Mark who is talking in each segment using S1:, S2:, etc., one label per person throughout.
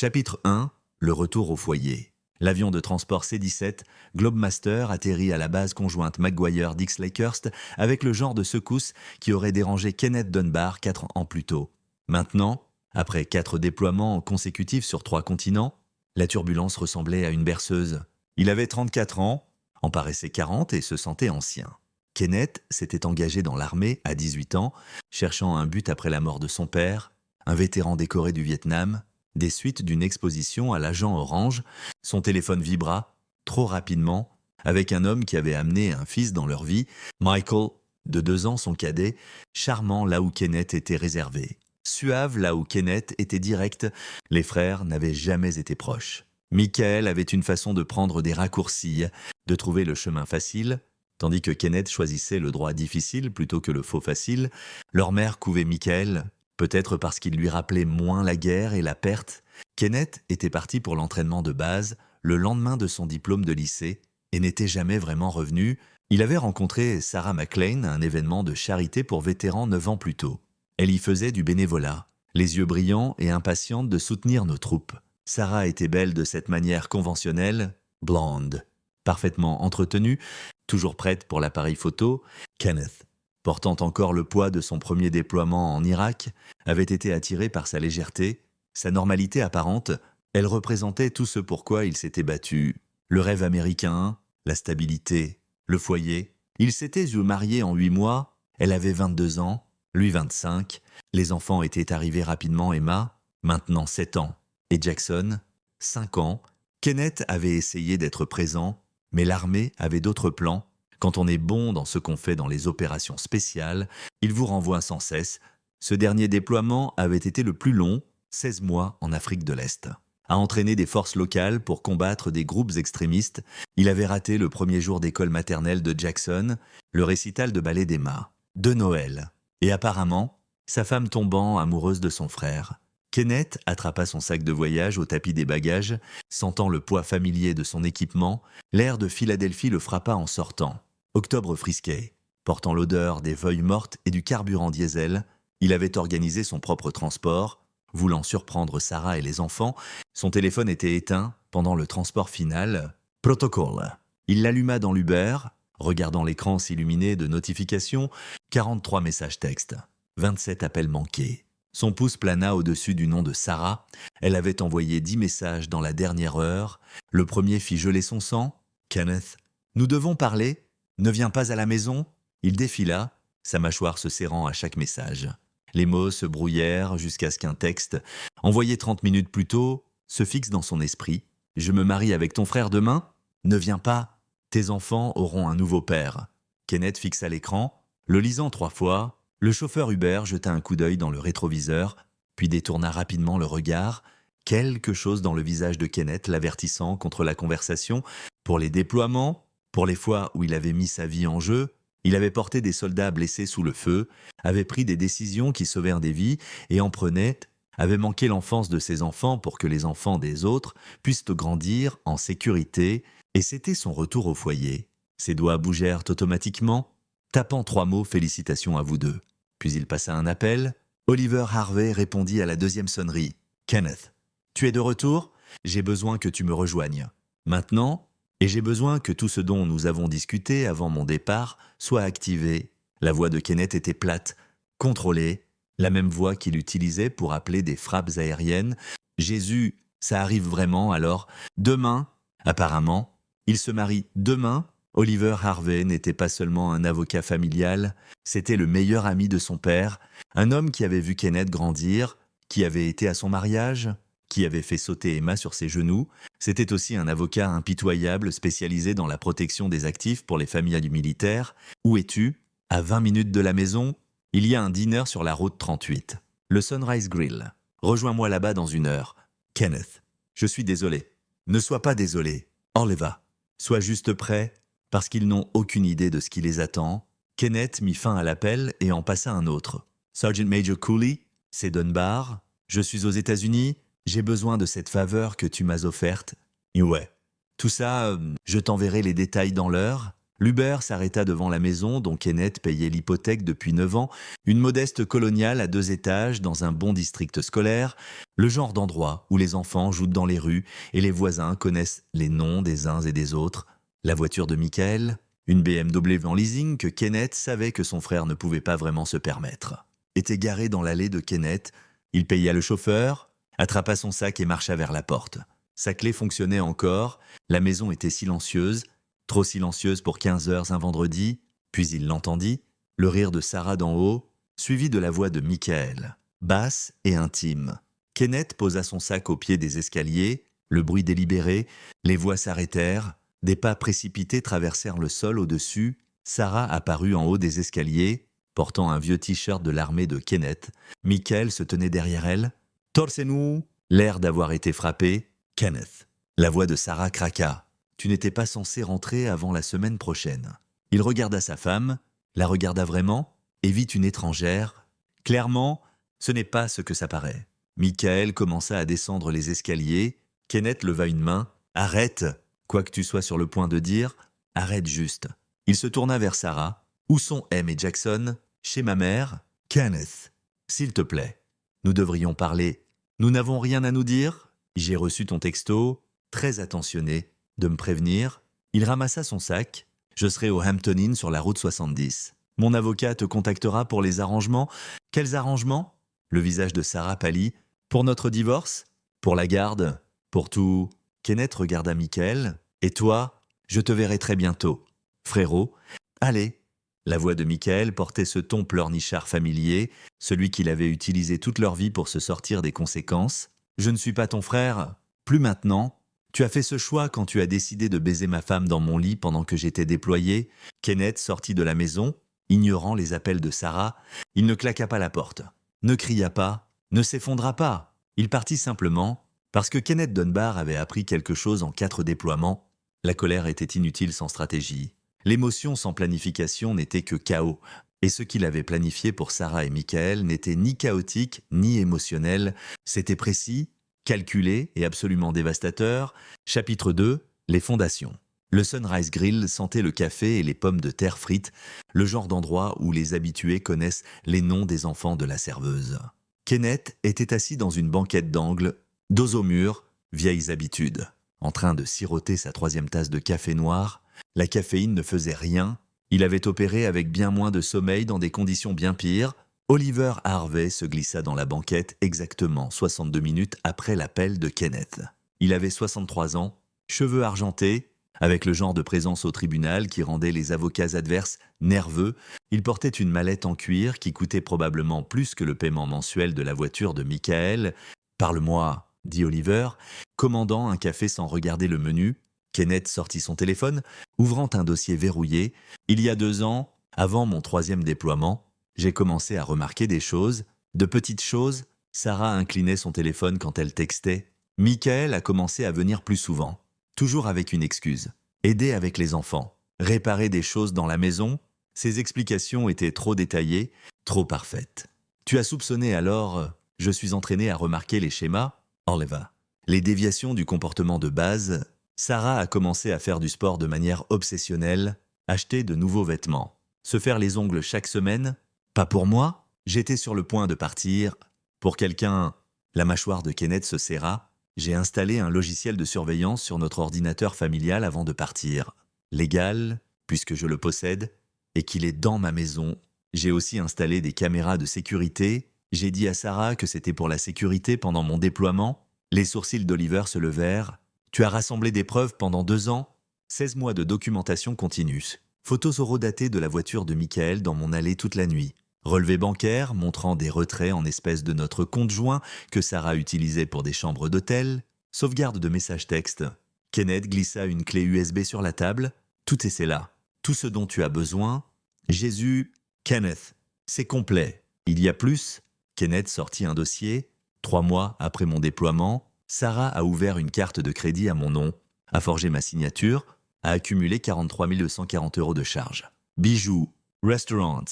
S1: Chapitre 1. Le retour au foyer. L'avion de transport C-17 Globemaster atterrit à la base conjointe McGuire-Dix-Lakehurst avec le genre de secousse qui aurait dérangé Kenneth Dunbar 4 ans plus tôt. Maintenant, après 4 déploiements consécutifs sur 3 continents, la turbulence ressemblait à une berceuse. Il avait 34 ans, en paraissait 40 et se sentait ancien. Kenneth s'était engagé dans l'armée à 18 ans, cherchant un but après la mort de son père, un vétéran décoré du Vietnam. Des suites d'une exposition à l'agent orange, son téléphone vibra, trop rapidement, avec un homme qui avait amené un fils dans leur vie, Michael, de 2 ans son cadet, charmant là où Kenneth était réservé, suave là où Kenneth était direct, les frères n'avaient jamais été proches. Michael avait une façon de prendre des raccourcis, de trouver le chemin facile, tandis que Kenneth choisissait le droit difficile plutôt que le faux facile. Leur mère couvait Michael, peut-être parce qu'il lui rappelait moins la guerre et la perte. Kenneth était parti pour l'entraînement de base le lendemain de son diplôme de lycée et n'était jamais vraiment revenu. Il avait rencontré Sarah McLean à un événement de charité pour vétérans 9 ans plus tôt. Elle y faisait du bénévolat, les yeux brillants et impatiente de soutenir nos troupes. Sarah était belle de cette manière conventionnelle, blonde, parfaitement entretenue, toujours prête pour l'appareil photo. Kenneth, portant encore le poids de son premier déploiement en Irak, avait été attiré par sa légèreté, sa normalité apparente. Elle représentait tout ce pourquoi il s'était battu. Le rêve américain, la stabilité, le foyer. Ils s'étaient mariés en 8 mois, elle avait 22 ans, lui 25. Les enfants étaient arrivés rapidement, Emma, maintenant 7 ans, et Jackson, 5 ans. Kenneth avait essayé d'être présent, mais l'armée avait d'autres plans. Quand on est bon dans ce qu'on fait dans les opérations spéciales, il vous renvoie sans cesse. Ce dernier déploiement avait été le plus long, 16 mois en Afrique de l'Est. À entraîner des forces locales pour combattre des groupes extrémistes, il avait raté le premier jour d'école maternelle de Jackson, le récital de ballet d'Emma, de Noël, et apparemment, sa femme tombant amoureuse de son frère. Kenneth attrapa son sac de voyage au tapis des bagages, sentant le poids familier de son équipement, l'air de Philadelphie le frappa en sortant. Octobre frisquet, portant l'odeur des feuilles mortes et du carburant diesel, il avait organisé son propre transport. Voulant surprendre Sarah et les enfants, son téléphone était éteint pendant le transport final. Protocole. Il l'alluma dans l'Uber, regardant l'écran s'illuminer de notifications, 43 messages textes, 27 appels manqués. Son pouce plana au-dessus du nom de Sarah. Elle avait envoyé 10 messages dans la dernière heure. Le premier fit geler son sang. Kenneth, nous devons parler. Ne viens pas à la maison. Il défila, sa mâchoire se serrant à chaque message. Les mots se brouillèrent jusqu'à ce qu'un texte, envoyé 30 minutes plus tôt, se fixe dans son esprit. « Je me marie avec ton frère demain ? Ne viens pas. Tes enfants auront un nouveau père. » Kenneth fixa l'écran. Le lisant 3 fois, le chauffeur Uber jeta un coup d'œil dans le rétroviseur, puis détourna rapidement le regard. Quelque chose dans le visage de Kenneth l'avertissant contre la conversation. Pour les déploiements, pour les fois où il avait mis sa vie en jeu, il avait porté des soldats blessés sous le feu, avait pris des décisions qui sauvèrent des vies et en prenait, avait manqué l'enfance de ses enfants pour que les enfants des autres puissent grandir en sécurité, et c'était son retour au foyer. Ses doigts bougèrent automatiquement, tapant 3 mots « Félicitations à vous deux ». Puis il passa un appel. Oliver Harvey répondit à la 2e sonnerie. « Kenneth, tu es de retour ? J'ai besoin que tu me rejoignes. Maintenant, et j'ai besoin que tout ce dont nous avons discuté avant mon départ soit activé. » La voix de Kenneth était plate, contrôlée, la même voix qu'il utilisait pour appeler des frappes aériennes. « Jésus, ça arrive vraiment alors ? Demain ?» Apparemment, il se marie demain. Oliver Harvey n'était pas seulement un avocat familial, c'était le meilleur ami de son père, un homme qui avait vu Kenneth grandir, qui avait été à son mariage, qui avait fait sauter Emma sur ses genoux. C'était aussi un avocat impitoyable spécialisé dans la protection des actifs pour les familles du militaire. « Où es-tu ? À 20 minutes de la maison ? Il y a un dîner sur la route 38. Le Sunrise Grill. Rejoins-moi là-bas dans 1 heure. Kenneth, je suis désolé. Ne sois pas désolé. Oliver, sois juste prêt, parce qu'ils n'ont aucune idée de ce qui les attend. » Kenneth mit fin à l'appel et en passa un autre. « Sergeant Major Cooley, c'est Dunbar. Je suis aux États-Unis. J'ai besoin de cette faveur que tu m'as offerte. » « Ouais. Tout ça, je t'enverrai les détails dans l'heure. L'Uber s'arrêta devant la maison dont Kenneth payait l'hypothèque depuis 9 ans, une modeste coloniale à 2 étages dans un bon district scolaire, le genre d'endroit où les enfants jouent dans les rues et les voisins connaissent les noms des uns et des autres. La voiture de Michael, une BMW en leasing que Kenneth savait que son frère ne pouvait pas vraiment se permettre, était garée dans l'allée de Kenneth. Il paya le chauffeur, attrapa son sac et marcha vers la porte. Sa clé fonctionnait encore, la maison était silencieuse, trop silencieuse pour 15 heures un vendredi, puis il l'entendit, le rire de Sarah d'en haut, suivi de la voix de Michael, basse et intime. Kenneth posa son sac au pied des escaliers, le bruit délibéré, les voix s'arrêtèrent, des pas précipités traversèrent le sol au-dessus, Sarah apparut en haut des escaliers, portant un vieux t-shirt de l'armée de Kenneth. Michael se tenait derrière elle. « Torse-nous !» L'air d'avoir été frappé. « Kenneth !» La voix de Sarah craqua. « Tu n'étais pas censé rentrer avant la semaine prochaine. » Il regarda sa femme, la regarda vraiment, et vit une étrangère. Clairement, ce n'est pas ce que ça paraît. Michael commença à descendre les escaliers. Kenneth leva une main. « Arrête !» Quoi que tu sois sur le point de dire, arrête juste. Il se tourna vers Sarah. « Où sont M et Jackson ?»« Chez ma mère. »« Kenneth, s'il te plaît, nous devrions parler. Nous n'avons rien à nous dire ? J'ai reçu ton texto, très attentionné, de me prévenir. » Il ramassa son sac. « Je serai au Hampton Inn sur la route 70. Mon avocat te contactera pour les arrangements. » « Quels arrangements ?» Le visage de Sarah pâlit. « Pour notre divorce ? Pour la garde ? Pour tout ?» Kenneth regarda Michael. « Et toi ? Je te verrai très bientôt. Frérot, allez !» La voix de Michael portait ce ton pleurnichard familier, celui qu'il avait utilisé toute leur vie pour se sortir des conséquences. « Je ne suis pas ton frère, plus maintenant. Tu as fait ce choix quand tu as décidé de baiser ma femme dans mon lit pendant que j'étais déployé. » Kenneth sortit de la maison, ignorant les appels de Sarah. Il ne claqua pas la porte, ne cria pas, ne s'effondra pas. Il partit simplement, parce que Kenneth Dunbar avait appris quelque chose en 4 déploiements. La colère était inutile sans stratégie. L'émotion sans planification n'était que chaos, et ce qu'il avait planifié pour Sarah et Michael n'était ni chaotique ni émotionnel. C'était précis, calculé et absolument dévastateur. Chapitre 2, les fondations. Le Sunrise Grill sentait le café et les pommes de terre frites, le genre d'endroit où les habitués connaissent les noms des enfants de la serveuse. Kenneth était assis dans une banquette d'angle, dos au mur, vieilles habitudes. En train de siroter sa 3e tasse de café noir, la caféine ne faisait rien. Il avait opéré avec bien moins de sommeil dans des conditions bien pires. Oliver Harvey se glissa dans la banquette exactement 62 minutes après l'appel de Kenneth. Il avait 63 ans, cheveux argentés, avec le genre de présence au tribunal qui rendait les avocats adverses nerveux. Il portait une mallette en cuir qui coûtait probablement plus que le paiement mensuel de la voiture de Michael. « Parle-moi », dit Oliver, commandant un café sans regarder le menu. Kenneth sortit son téléphone, ouvrant un dossier verrouillé. « Il y a 2 ans, avant mon 3e déploiement, j'ai commencé à remarquer des choses, de petites choses. » Sarah inclinait son téléphone quand elle textait. Michael a commencé à venir plus souvent, toujours avec une excuse. Aider avec les enfants, réparer des choses dans la maison. Ses explications étaient trop détaillées, trop parfaites. Tu as soupçonné alors, je suis entraîné à remarquer les schémas, Oliver. Les déviations du comportement de base. Sarah a commencé à faire du sport de manière obsessionnelle, acheter de nouveaux vêtements, se faire les ongles chaque semaine. Pas pour moi, j'étais sur le point de partir. Pour quelqu'un, la mâchoire de Kenneth se serra. J'ai installé un logiciel de surveillance sur notre ordinateur familial avant de partir. Légal, puisque je le possède, et qu'il est dans ma maison. J'ai aussi installé des caméras de sécurité. J'ai dit à Sarah que c'était pour la sécurité pendant mon déploiement. Les sourcils d'Oliver se levèrent. Tu as rassemblé des preuves pendant 2 ans. 16 mois de documentation continue. Photos horodatées de la voiture de Michael dans mon allée toute la nuit. Relevé bancaire montrant des retraits en espèces de notre compte joint que Sarah utilisait pour des chambres d'hôtel. Sauvegarde de messages textes. Kenneth glissa une clé USB sur la table. Tout est là. Tout ce dont tu as besoin. Jésus, Kenneth, c'est complet. Il y a plus. Kenneth sortit un dossier. 3 mois après mon déploiement, Sarah a ouvert une carte de crédit à mon nom, a forgé ma signature, a accumulé 43 240 € de charges. Bijoux, restaurants.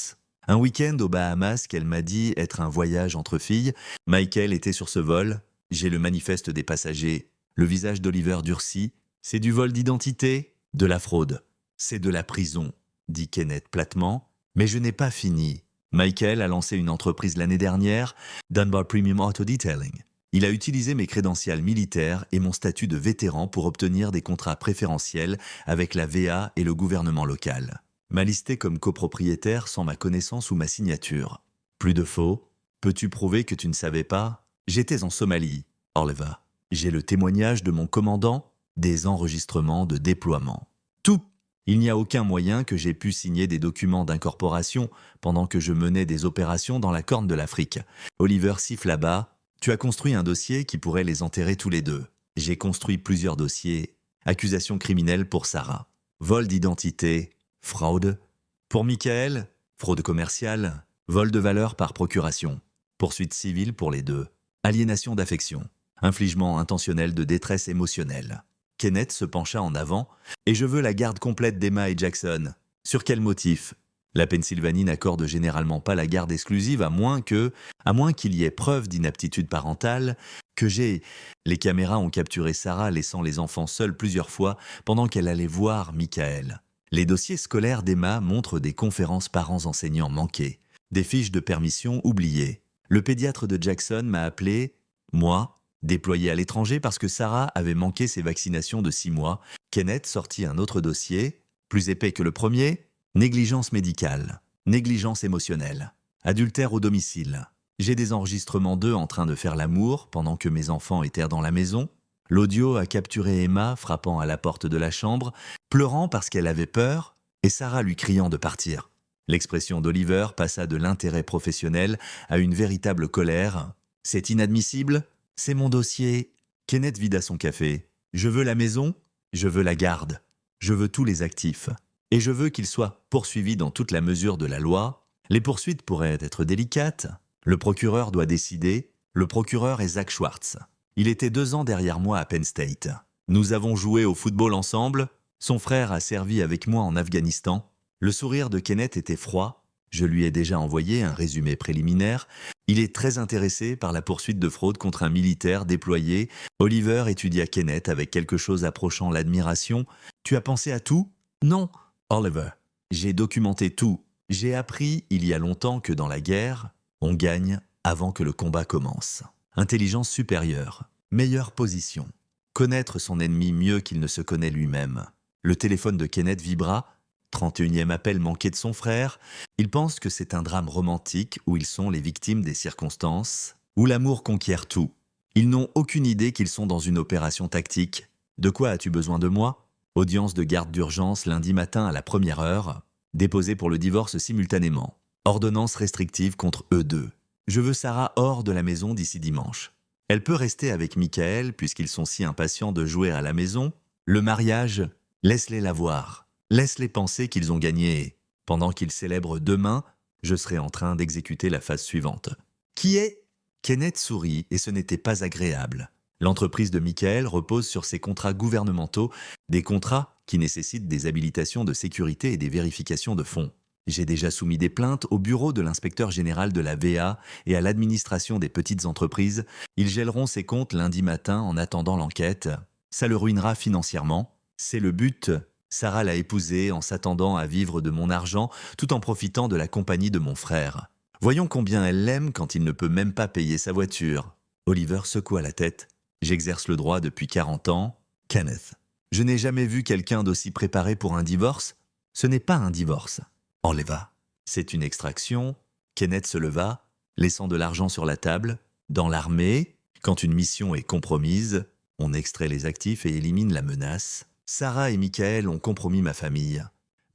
S1: Un week-end aux Bahamas qu'elle m'a dit être un voyage entre filles. Michael était sur ce vol. J'ai le manifeste des passagers. Le visage d'Oliver durci. C'est du vol d'identité, de la fraude. C'est de la prison, dit Kenneth platement. Mais je n'ai pas fini. Michael a lancé une entreprise l'année dernière, Dunbar Premium Auto Detailing. Il a utilisé mes crédentials militaires et mon statut de vétéran pour obtenir des contrats préférentiels avec la VA et le gouvernement local. M'a listé comme copropriétaire sans ma connaissance ou ma signature. Plus de faux. Peux-tu prouver que tu ne savais pas? J'étais en Somalie, Oliver. J'ai le témoignage de mon commandant, des enregistrements de déploiement. Tout. Il n'y a aucun moyen que j'ai pu signer des documents d'incorporation pendant que je menais des opérations dans la Corne de l'Afrique. Oliver siffle là-bas. Tu as construit un dossier qui pourrait les enterrer tous les deux. J'ai construit plusieurs dossiers. Accusation criminelle pour Sarah. Vol d'identité. Fraude. Pour Michael, fraude commerciale. Vol de valeur par procuration. Poursuite civile pour les deux. Aliénation d'affection. Infligement intentionnel de détresse émotionnelle. Kenneth se pencha en avant. Et je veux la garde complète d'Emma et Jackson. Sur quel motif? La Pennsylvanie n'accorde généralement pas la garde exclusive à moins qu'il y ait preuve d'inaptitude parentale, Les caméras ont capturé Sarah laissant les enfants seuls plusieurs fois pendant qu'elle allait voir Michael. Les dossiers scolaires d'Emma montrent des conférences parents-enseignants manquées, des fiches de permission oubliées. Le pédiatre de Jackson m'a appelé, moi, déployé à l'étranger parce que Sarah avait manqué ses vaccinations de 6 mois. Kenneth sortit un autre dossier, plus épais que le premier. Négligence médicale, négligence émotionnelle, adultère au domicile. J'ai des enregistrements d'eux en train de faire l'amour pendant que mes enfants étaient dans la maison. L'audio a capturé Emma frappant à la porte de la chambre, pleurant parce qu'elle avait peur, et Sarah lui criant de partir. L'expression d'Oliver passa de l'intérêt professionnel à une véritable colère. C'est inadmissible, c'est mon dossier. Kenneth vida son café. Je veux la maison, je veux la garde, je veux tous les actifs. Et je veux qu'il soit poursuivi dans toute la mesure de la loi. Les poursuites pourraient être délicates. Le procureur doit décider. Le procureur est Zach Schwartz. Il était 2 ans derrière moi à Penn State. Nous avons joué au football ensemble. Son frère a servi avec moi en Afghanistan. Le sourire de Kenneth était froid. Je lui ai déjà envoyé un résumé préliminaire. Il est très intéressé par la poursuite de fraude contre un militaire déployé. Oliver étudia Kenneth avec quelque chose approchant l'admiration. Tu as pensé à tout? Non. Oliver, j'ai documenté tout. J'ai appris il y a longtemps que dans la guerre, on gagne avant que le combat commence. Intelligence supérieure, meilleure position. Connaître son ennemi mieux qu'il ne se connaît lui-même. Le téléphone de Kenneth vibra, 31e appel manqué de son frère. Il pense que c'est un drame romantique où ils sont les victimes des circonstances, où l'amour conquiert tout. Ils n'ont aucune idée qu'ils sont dans une opération tactique. De quoi as-tu besoin de moi ? Audience de garde d'urgence lundi matin à la 1re heure. Déposé pour le divorce simultanément. Ordonnance restrictive contre eux deux. Je veux Sarah hors de la maison d'ici dimanche. Elle peut rester avec Michael puisqu'ils sont si impatients de jouer à la maison. Le mariage, laisse-les la voir. Laisse-les penser qu'ils ont gagné. Pendant qu'ils célèbrent demain, je serai en train d'exécuter la phase suivante. Qui est? Kenneth sourit et ce n'était pas agréable. L'entreprise de Michael repose sur ses contrats gouvernementaux, des contrats qui nécessitent des habilitations de sécurité et des vérifications de fonds. J'ai déjà soumis des plaintes au bureau de l'inspecteur général de la VA et à l'administration des petites entreprises. Ils gèleront ses comptes lundi matin en attendant l'enquête. Ça le ruinera financièrement. C'est le but. Sarah l'a épousé en s'attendant à vivre de mon argent tout en profitant de la compagnie de mon frère. Voyons combien elle l'aime quand il ne peut même pas payer sa voiture. Oliver secoua la tête. J'exerce le droit depuis 40 ans. Kenneth. Je n'ai jamais vu quelqu'un d'aussi préparé pour un divorce. Ce n'est pas un divorce. Enleva. C'est une extraction. Kenneth se leva, laissant de l'argent sur la table. Dans l'armée, quand une mission est compromise, on extrait les actifs et élimine la menace. Sarah et Michael ont compromis ma famille.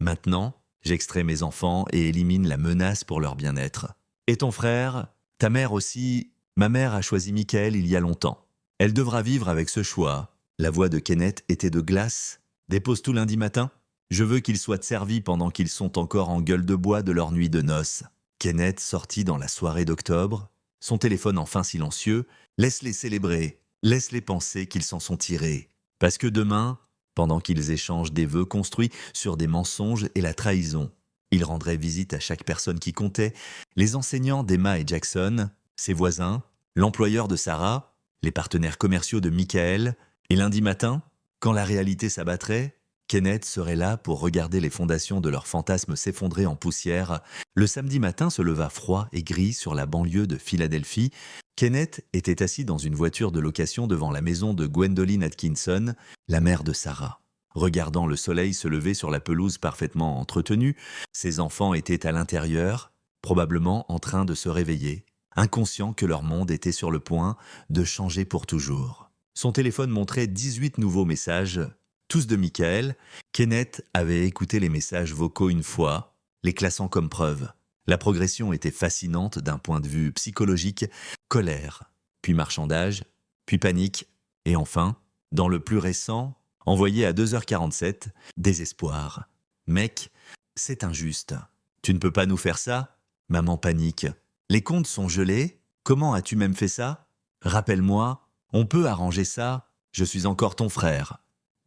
S1: Maintenant, j'extrais mes enfants et élimine la menace pour leur bien-être. Et ton frère? Ta mère aussi? Ma mère a choisi Michael il y a longtemps. Elle devra vivre avec ce choix. La voix de Kenneth était de glace. Dépose tout lundi matin. Je veux qu'ils soient servis pendant qu'ils sont encore en gueule de bois de leur nuit de noces. Kenneth sortit dans la soirée d'octobre. Son téléphone enfin silencieux. Laisse-les célébrer. Laisse-les penser qu'ils s'en sont tirés. Parce que demain, pendant qu'ils échangent des vœux construits sur des mensonges et la trahison, ils rendraient visite à chaque personne qui comptait, les enseignants d'Emma et Jackson, ses voisins, l'employeur de Sarah, les partenaires commerciaux de Michael, et lundi matin, quand la réalité s'abattrait, Kenneth serait là pour regarder les fondations de leur fantasme s'effondrer en poussière. Le samedi matin se leva froid et gris sur la banlieue de Philadelphie. Kenneth était assis dans une voiture de location devant la maison de Gwendoline Atkinson, la mère de Sarah. Regardant le soleil se lever sur la pelouse parfaitement entretenue, ses enfants étaient à l'intérieur, probablement en train de se réveiller, inconscients que leur monde était sur le point de changer pour toujours. Son téléphone montrait 18 nouveaux messages, tous de Michael. Kenneth avait écouté les messages vocaux une fois, les classant comme preuve. La progression était fascinante d'un point de vue psychologique, colère, puis marchandage, puis panique, et enfin, dans le plus récent, envoyé à 2h47, désespoir. Mec, c'est injuste. Tu ne peux pas nous faire ça? Maman panique. Les comptes sont gelés? Comment as-tu même fait ça? Rappelle-moi, on peut arranger ça? Je suis encore ton frère.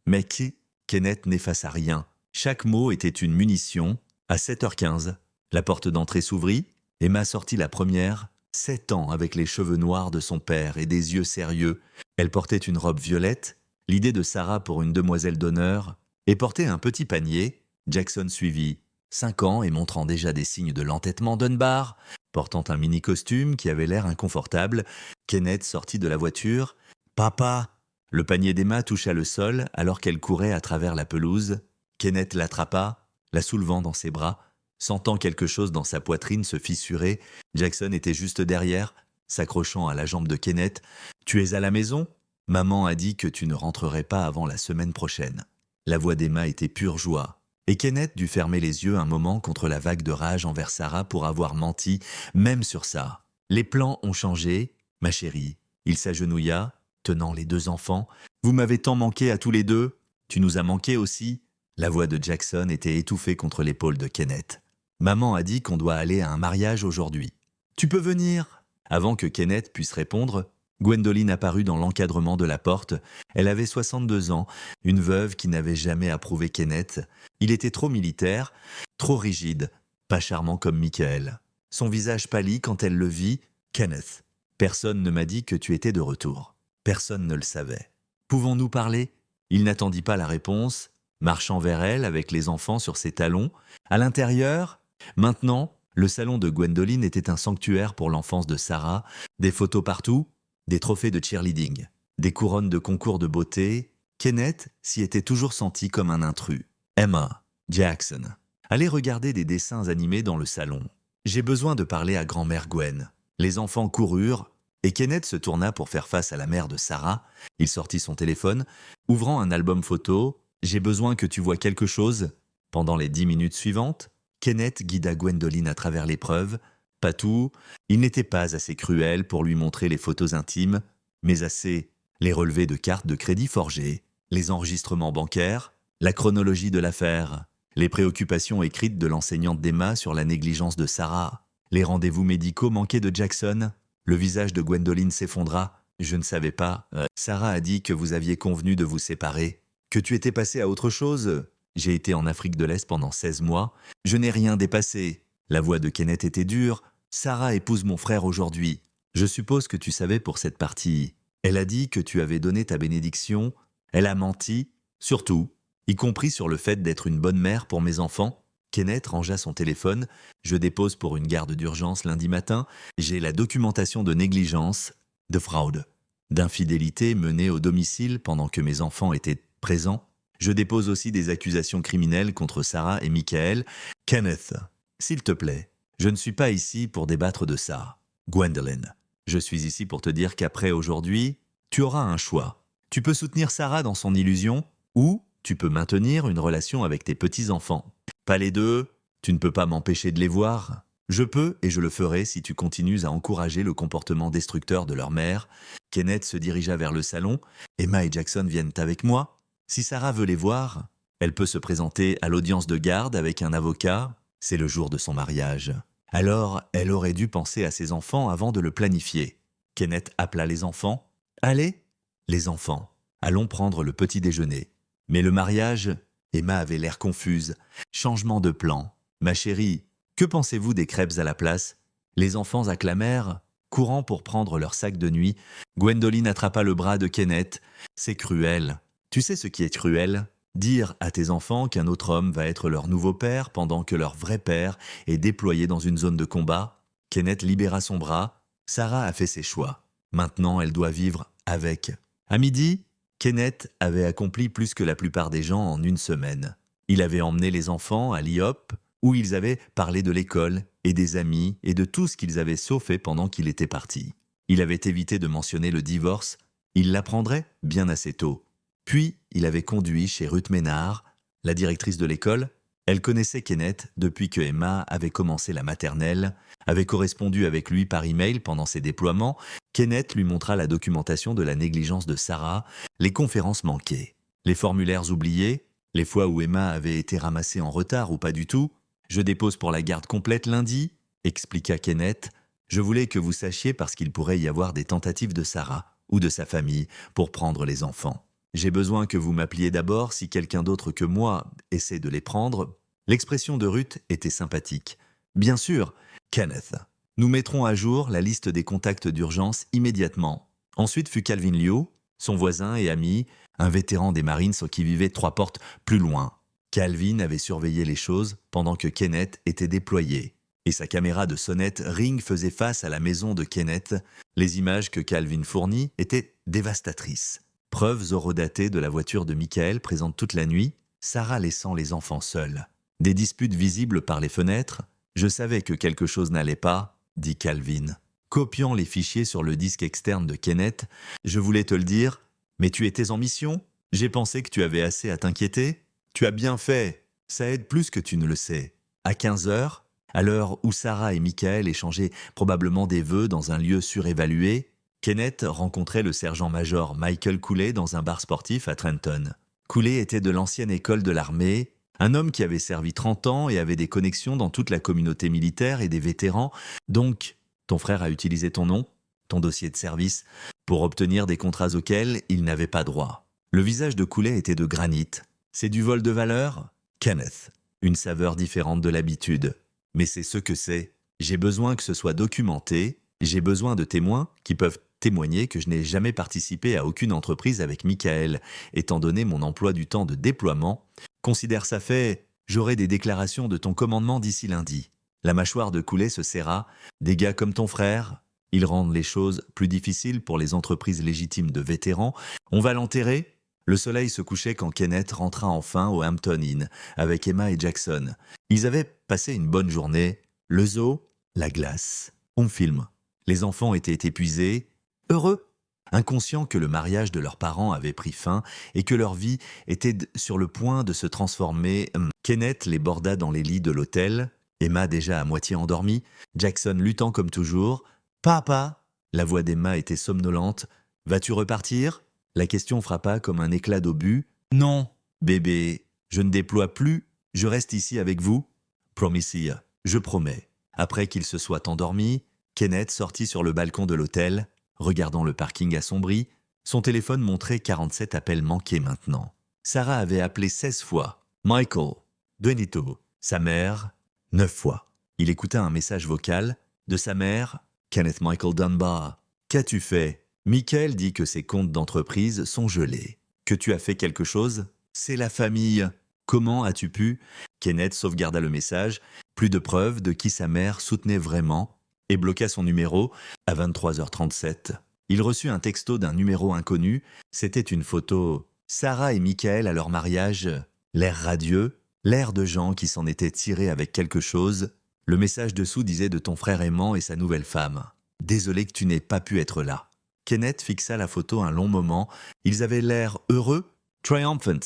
S1: Mec, Kenneth n'effaça rien. Chaque mot était une munition. À 7h15, la porte d'entrée s'ouvrit. Emma sortit la première, 7 ans avec les cheveux noirs de son père et des yeux sérieux. Elle portait une robe violette, l'idée de Sarah pour une demoiselle d'honneur, et portait un petit panier. Jackson suivit, 5 ans et montrant déjà des signes de l'entêtement Dunbar, portant un mini-costume qui avait l'air inconfortable. Kenneth sortit de la voiture. « Papa !» Le panier d'Emma toucha le sol alors qu'elle courait à travers la pelouse. Kenneth l'attrapa, la soulevant dans ses bras. Sentant quelque chose dans sa poitrine se fissurer, Jackson était juste derrière, s'accrochant à la jambe de Kenneth. « Tu es à la maison? Maman a dit que tu ne rentrerais pas avant la semaine prochaine. » La voix d'Emma était pure joie. Et Kenneth dut fermer les yeux un moment contre la vague de rage envers Sarah pour avoir menti, même sur ça. Les plans ont changé, ma chérie. Il s'agenouilla, tenant les 2 enfants. « Vous m'avez tant manqué à tous les deux. Tu nous as manqué aussi. » La voix de Jackson était étouffée contre l'épaule de Kenneth. « Maman a dit qu'on doit aller à un mariage aujourd'hui. Tu peux venir ?» Avant que Kenneth puisse répondre, Gwendoline apparut dans l'encadrement de la porte. Elle avait 62 ans, une veuve qui n'avait jamais approuvé Kenneth. Il était trop militaire, trop rigide, pas charmant comme Michael. Son visage pâlit quand elle le vit. « Kenneth, personne ne m'a dit que tu étais de retour. Personne ne le savait. Pouvons-nous parler ?» Il n'attendit pas la réponse, marchant vers elle avec les enfants sur ses talons. À l'intérieur, maintenant, le salon de Gwendoline était un sanctuaire pour l'enfance de Sarah. Des photos partout, des trophées de cheerleading, des couronnes de concours de beauté. Kenneth s'y était toujours senti comme un intrus. Emma, Jackson, allez regarder des dessins animés dans le salon. J'ai besoin de parler à grand-mère Gwen. Les enfants coururent et Kenneth se tourna pour faire face à la mère de Sarah. Il sortit son téléphone, ouvrant un album photo. J'ai besoin que tu vois quelque chose. Pendant les 10 minutes suivantes, Kenneth guida Gwendoline à travers l'épreuve. Pas tout, il n'était pas assez cruel pour lui montrer les photos intimes, mais assez les relevés de cartes de crédit forgées, les enregistrements bancaires, la chronologie de l'affaire, les préoccupations écrites de l'enseignante d'Emma sur la négligence de Sarah, les rendez-vous médicaux manqués de Jackson. Le visage de Gwendoline s'effondra. « Je ne savais pas. Sarah a dit que vous aviez convenu de vous séparer, que tu étais passé à autre chose. J'ai été en Afrique de l'Est pendant 16 mois. Je n'ai rien dépassé. » La voix de Kenneth était dure. « Sarah épouse mon frère aujourd'hui. Je suppose que tu savais pour cette partie. Elle a dit que tu avais donné ta bénédiction. Elle a menti, surtout, y compris sur le fait d'être une bonne mère pour mes enfants. » Kenneth rangea son téléphone. « Je dépose pour une garde d'urgence lundi matin. J'ai la documentation de négligence, de fraude, d'infidélité menée au domicile pendant que mes enfants étaient présents. Je dépose aussi des accusations criminelles contre Sarah et Michael. Kenneth, s'il te plaît, je ne suis pas ici pour débattre de ça. Gwendoline, je suis ici pour te dire qu'après aujourd'hui, tu auras un choix. Tu peux soutenir Sarah dans son illusion ou tu peux maintenir une relation avec tes petits-enfants. Pas les deux, tu ne peux pas m'empêcher de les voir. Je peux et je le ferai si tu continues à encourager le comportement destructeur de leur mère. » Kenneth se dirigea vers le salon. « Emma et Jackson viennent avec moi. Si Sarah veut les voir, elle peut se présenter à l'audience de garde avec un avocat. C'est le jour de son mariage. Alors, elle aurait dû penser à ses enfants avant de le planifier. » Kenneth appela les enfants. « Allez, les enfants, allons prendre le petit déjeuner. » Mais le mariage, Emma avait l'air confuse. Changement de plan. « Ma chérie, que pensez-vous des crêpes à la place ?» Les enfants acclamèrent, courant pour prendre leur sac de nuit. Gwendoline attrapa le bras de Kenneth. « C'est cruel. Tu sais ce qui est cruel ? Dire à tes enfants qu'un autre homme va être leur nouveau père pendant que leur vrai père est déployé dans une zone de combat. Kenneth libéra son bras. Sarah a fait ses choix. Maintenant, elle doit vivre avec. À midi, Kenneth avait accompli plus que la plupart des gens en une semaine. Il avait emmené les enfants à l'IHOP, où ils avaient parlé de l'école et des amis et de tout ce qu'ils avaient sauvé pendant qu'il était parti. Il avait évité de mentionner le divorce. Il l'apprendrait bien assez tôt. Puis, il avait conduit chez Ruth Ménard, la directrice de l'école. Elle connaissait Kenneth depuis que Emma avait commencé la maternelle, avait correspondu avec lui par email pendant ses déploiements. Kenneth lui montra la documentation de la négligence de Sarah, les conférences manquées, les formulaires oubliés, les fois où Emma avait été ramassée en retard ou pas du tout. « Je dépose pour la garde complète lundi », expliqua Kenneth. « Je voulais que vous sachiez parce qu'il pourrait y avoir des tentatives de Sarah ou de sa famille pour prendre les enfants. J'ai besoin que vous m'appeliez d'abord si quelqu'un d'autre que moi essaie de les prendre. » L'expression de Ruth était sympathique. « Bien sûr, Kenneth. Nous mettrons à jour la liste des contacts d'urgence immédiatement. » Ensuite fut Calvin Liu, son voisin et ami, un vétéran des Marines qui vivait 3 portes plus loin. Calvin avait surveillé les choses pendant que Kenneth était déployé. Et sa caméra de sonnette Ring faisait face à la maison de Kenneth. Les images que Calvin fournit étaient dévastatrices. Preuves horodatées de la voiture de Michael présente toute la nuit, Sarah laissant les enfants seuls. Des disputes visibles par les fenêtres. « Je savais que quelque chose n'allait pas », dit Calvin. Copiant les fichiers sur le disque externe de Kenneth, « Je voulais te le dire, mais tu étais en mission. J'ai pensé que tu avais assez à t'inquiéter. Tu as bien fait, ça aide plus que tu ne le sais. » À 15 heures, à l'heure où Sarah et Michael échangeaient probablement des vœux dans un lieu surévalué, Kenneth rencontrait le sergent-major Michael Cooley dans un bar sportif à Trenton. Cooley était de l'ancienne école de l'armée, un homme qui avait servi 30 ans et avait des connexions dans toute la communauté militaire et des vétérans. Donc, ton frère a utilisé ton nom, ton dossier de service, pour obtenir des contrats auxquels il n'avait pas droit. Le visage de Cooley était de granit. C'est du vol de valeur ? Kenneth, une saveur différente de l'habitude. Mais c'est ce que c'est. J'ai besoin que ce soit documenté. J'ai besoin de témoins qui peuvent témoigner que je n'ai jamais participé à aucune entreprise avec Michael, étant donné mon emploi du temps de déploiement. Considère ça fait, j'aurai des déclarations de ton commandement d'ici lundi. La mâchoire de Cooley se serra. Des gars comme ton frère, ils rendent les choses plus difficiles pour les entreprises légitimes de vétérans. On va l'enterrer ? Le soleil se couchait quand Kenneth rentra enfin au Hampton Inn avec Emma et Jackson. Ils avaient passé une bonne journée. Le zoo, la glace. On filme. Les enfants étaient épuisés, heureux, inconscients que le mariage de leurs parents avait pris fin et que leur vie était sur le point de se transformer. Kenneth les borda dans les lits de l'hôtel, Emma déjà à moitié endormie, Jackson luttant comme toujours. « Papa !» La voix d'Emma était somnolente. « Vas-tu repartir ?» La question frappa comme un éclat d'obus. « Non, bébé, je ne déploie plus, je reste ici avec vous. »« Promise, je promets. » Après qu'il se soit endormi, Kenneth sortit sur le balcon de l'hôtel, regardant le parking assombri. Son téléphone montrait 47 appels manqués maintenant. Sarah avait appelé 16 fois. Michael, Benito, sa mère, 9 fois. Il écouta un message vocal de sa mère. Kenneth Michael Dunbar. Qu'as-tu fait ? Michael dit que ses comptes d'entreprise sont gelés. Que tu as fait quelque chose ? C'est la famille. Comment as-tu pu ? Kenneth sauvegarda le message. Plus de preuves de qui sa mère soutenait vraiment et bloqua son numéro à 23h37. Il reçut un texto d'un numéro inconnu. C'était une photo. Sarah et Michael à leur mariage. L'air radieux, l'air de gens qui s'en étaient tirés avec quelque chose. Le message dessous disait de ton frère aimant et sa nouvelle femme. Désolé que tu n'aies pas pu être là. Kenneth fixa la photo un long moment. Ils avaient l'air heureux, triumphant,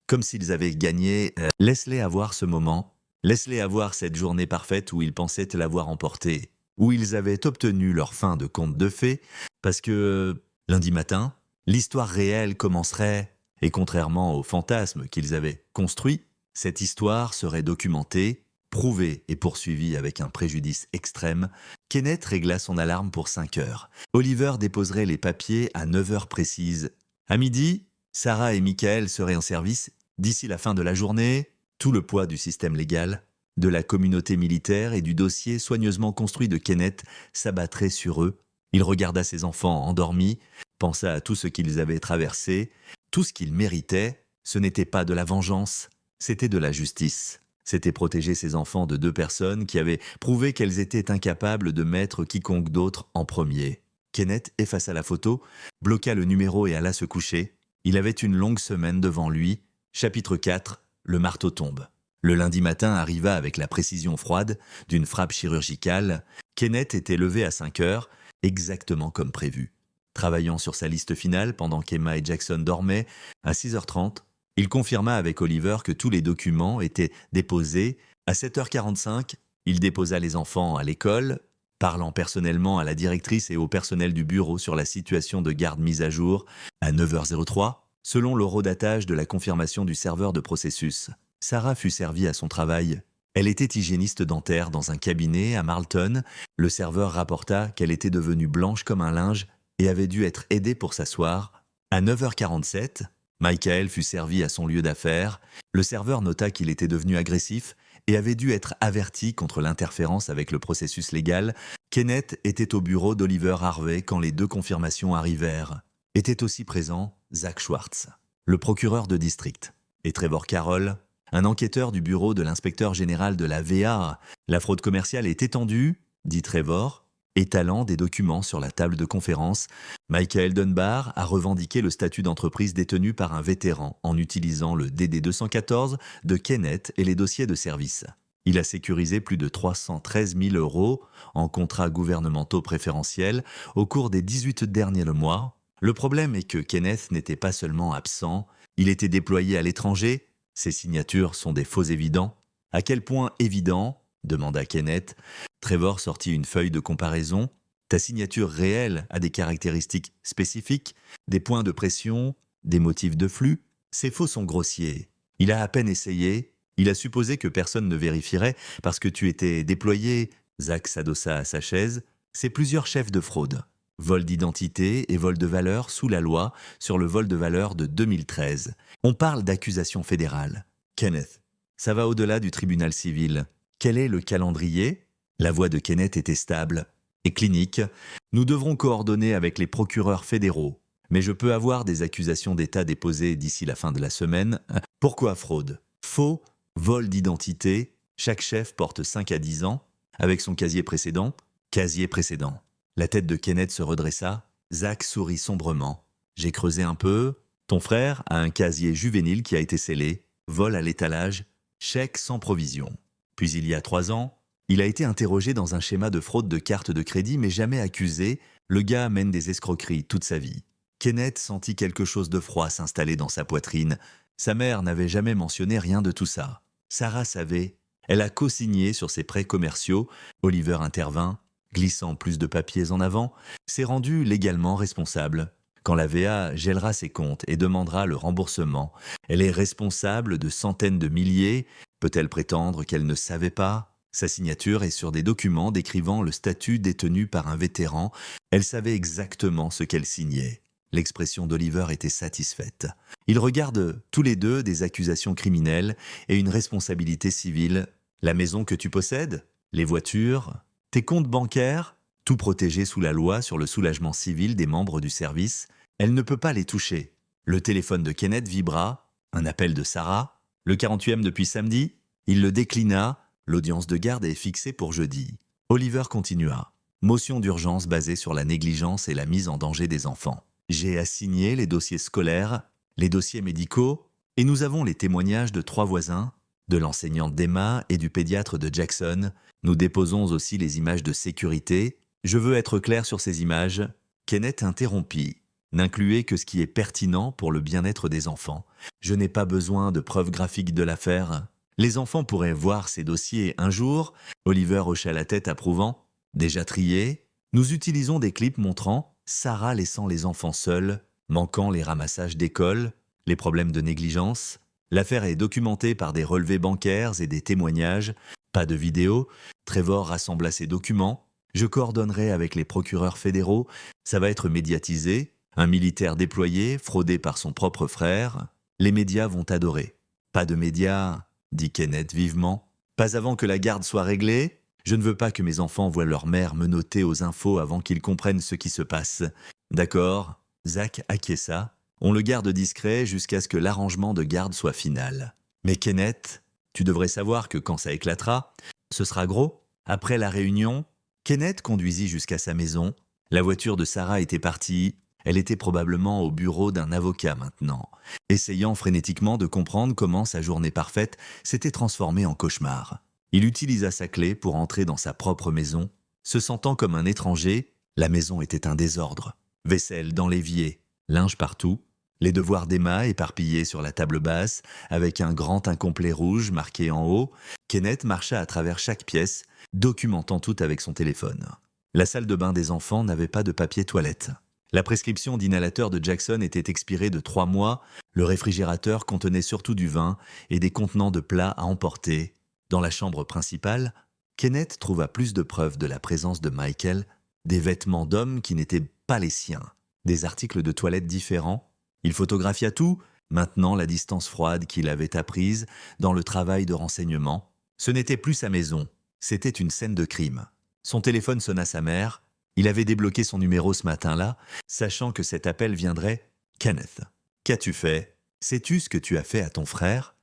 S1: comme s'ils avaient gagné. Laisse-les avoir ce moment. Laisse-les avoir cette journée parfaite où ils pensaient l'avoir emportée, où ils avaient obtenu leur fin de conte de fées, parce que, lundi matin, l'histoire réelle commencerait, et contrairement aux fantasmes qu'ils avaient construits, cette histoire serait documentée, prouvée et poursuivie avec un préjudice extrême. Kenneth régla son alarme pour 5 heures. Oliver déposerait les papiers à 9 heures précises. À midi, Sarah et Michael seraient en service. D'ici la fin de la journée, tout le poids du système légal, de la communauté militaire et du dossier soigneusement construit de Kenneth s'abattrait sur eux. Il regarda ses enfants endormis, pensa à tout ce qu'ils avaient traversé, tout ce qu'ils méritaient, Ce n'était pas de la vengeance, c'était de la justice. C'était protéger ses enfants de deux personnes qui avaient prouvé qu'elles étaient incapables de mettre quiconque d'autre en premier. Kenneth effaça la photo, bloqua le numéro et alla se coucher. Il avait une longue semaine devant lui. Chapitre 4. Le marteau tombe. Le lundi matin arriva avec la précision froide d'une frappe chirurgicale. Kenneth était levé à 5 heures, exactement comme prévu. Travaillant sur sa liste finale pendant qu'Emma et Jackson dormaient, à 6h30, il confirma avec Oliver que tous les documents étaient déposés. À 7h45, il déposa les enfants à l'école, parlant personnellement à la directrice et au personnel du bureau sur la situation de garde mise à jour. À 9h03, selon l'horodatage de la confirmation du serveur de processus, Sarah fut servie à son travail. Elle était hygiéniste dentaire dans un cabinet à Marlton. Le serveur rapporta qu'elle était devenue blanche comme un linge et avait dû être aidée pour s'asseoir. À 9h47, Michael fut servi à son lieu d'affaires. Le serveur nota qu'il était devenu agressif et avait dû être averti contre l'interférence avec le processus légal. Kenneth était au bureau d'Oliver Harvey quand les deux confirmations arrivèrent. Était aussi présent Zach Schwartz, le procureur de district, et Trevor Carroll, un enquêteur du bureau de l'inspecteur général de la VA. La fraude commerciale est étendue, dit Trevor, étalant des documents sur la table de conférence. Michael Dunbar a revendiqué le statut d'entreprise détenu par un vétéran en utilisant le DD 214 de Kenneth et les dossiers de service. Il a sécurisé plus de 313 000 € en contrats gouvernementaux préférentiels au cours des 18 derniers mois. Le problème est que Kenneth n'était pas seulement absent, il était déployé à l'étranger. Ses signatures sont des faux évidents. À quel point évident ? Demanda Kenneth. Trevor sortit une feuille de comparaison. Ta signature réelle a des caractéristiques spécifiques, des points de pression, des motifs de flux. Ces faux sont grossiers. Il a à peine essayé. Il a supposé que personne ne vérifierait parce que tu étais déployé. Zach s'adossa à sa chaise. C'est plusieurs chefs de fraude. Vol d'identité et vol de valeur sous la loi sur le vol de valeur de 2013. On parle d'accusation fédérale. Kenneth, ça va au-delà du tribunal civil. Quel est le calendrier ? La voix de Kenneth était stable et clinique. Nous devrons coordonner avec les procureurs fédéraux. Mais je peux avoir des accusations d'État déposées d'ici la fin de la semaine. Pourquoi fraude ? Faux, vol d'identité. Chaque chef porte 5 à 10 ans. Avec son casier précédent. Casier précédent. La tête de Kenneth se redressa. Zach sourit sombrement. J'ai creusé un peu. Ton frère a un casier juvénile qui a été scellé. Vol à l'étalage. Chèque sans provision. Puis il y a 3 ans, il a été interrogé dans un schéma de fraude de carte de crédit mais jamais accusé. Le gars mène des escroqueries toute sa vie. Kenneth sentit quelque chose de froid s'installer dans sa poitrine. Sa mère n'avait jamais mentionné rien de tout ça. Sarah savait. Elle a co-signé sur ses prêts commerciaux. Oliver intervint, glissant plus de papiers en avant, s'est rendu légalement responsable. Quand la VA gèlera ses comptes et demandera le remboursement, elle est responsable de centaines de milliers. Peut-elle prétendre qu'elle ne savait pas ? Sa signature est sur des documents décrivant le statut détenu par un vétéran. Elle savait exactement ce qu'elle signait. L'expression d'Oliver était satisfaite. Ils regardent tous les deux des accusations criminelles et une responsabilité civile. La maison que tu possèdes, les voitures, tes comptes bancaires, tout protégé sous la loi sur le soulagement civil des membres du service, elle ne peut pas les toucher. Le téléphone de Kenneth vibra, un appel de Sarah. Le 48e depuis samedi, il le déclina. L'audience de garde est fixée pour jeudi. Oliver continua. Motion d'urgence basée sur la négligence et la mise en danger des enfants. J'ai assigné les dossiers scolaires, les dossiers médicaux, et nous avons les témoignages de 3 voisins, de l'enseignante d'Emma et du pédiatre de Jackson. Nous déposons aussi les images de sécurité. Je veux être clair sur ces images. Kenneth interrompit. N'incluez que ce qui est pertinent pour le bien-être des enfants. Je n'ai pas besoin de preuves graphiques de l'affaire. Les enfants pourraient voir ces dossiers un jour. Oliver hocha la tête approuvant. Déjà triés. Nous utilisons des clips montrant Sarah laissant les enfants seuls, manquant les ramassages d'école, les problèmes de négligence. L'affaire est documentée par des relevés bancaires et des témoignages. Pas de vidéo. Trevor rassembla ses documents. Je coordonnerai avec les procureurs fédéraux. Ça va être médiatisé. Un militaire déployé, fraudé par son propre frère. Les médias vont adorer. Pas de médias, dit Kenneth vivement. Pas avant que la garde soit réglée. Je ne veux pas que mes enfants voient leur mère menottée aux infos avant qu'ils comprennent ce qui se passe. D'accord, Zach acquiesça. On le garde discret jusqu'à ce que l'arrangement de garde soit final. Mais Kenneth, tu devrais savoir que quand ça éclatera, ce sera gros. Après la réunion, Kenneth conduisit jusqu'à sa maison. La voiture de Sarah était partie. Elle était probablement au bureau d'un avocat maintenant, essayant frénétiquement de comprendre comment sa journée parfaite s'était transformée en cauchemar. Il utilisa sa clé pour entrer dans sa propre maison. Se sentant comme un étranger, la maison était un désordre. Vaisselle dans l'évier, linge partout, les devoirs d'Emma éparpillés sur la table basse, avec un grand incomplet rouge marqué en haut. Kenneth marcha à travers chaque pièce, documentant tout avec son téléphone. La salle de bain des enfants n'avait pas de papier toilette. La prescription d'inhalateur de Jackson était expirée de 3 mois, le réfrigérateur contenait surtout du vin et des contenants de plats à emporter. Dans la chambre principale, Kenneth trouva plus de preuves de la présence de Michael, des vêtements d'homme qui n'étaient pas les siens, des articles de toilette différents. Il photographia tout, maintenant la distance froide qu'il avait apprise dans le travail de renseignement. Ce n'était plus sa maison, c'était une scène de crime. Son téléphone sonna sa mère. Il avait débloqué son numéro ce matin-là, sachant que cet appel viendrait. « Kenneth, qu'as-tu fait? Sais-tu ce que tu as fait à ton frère? »«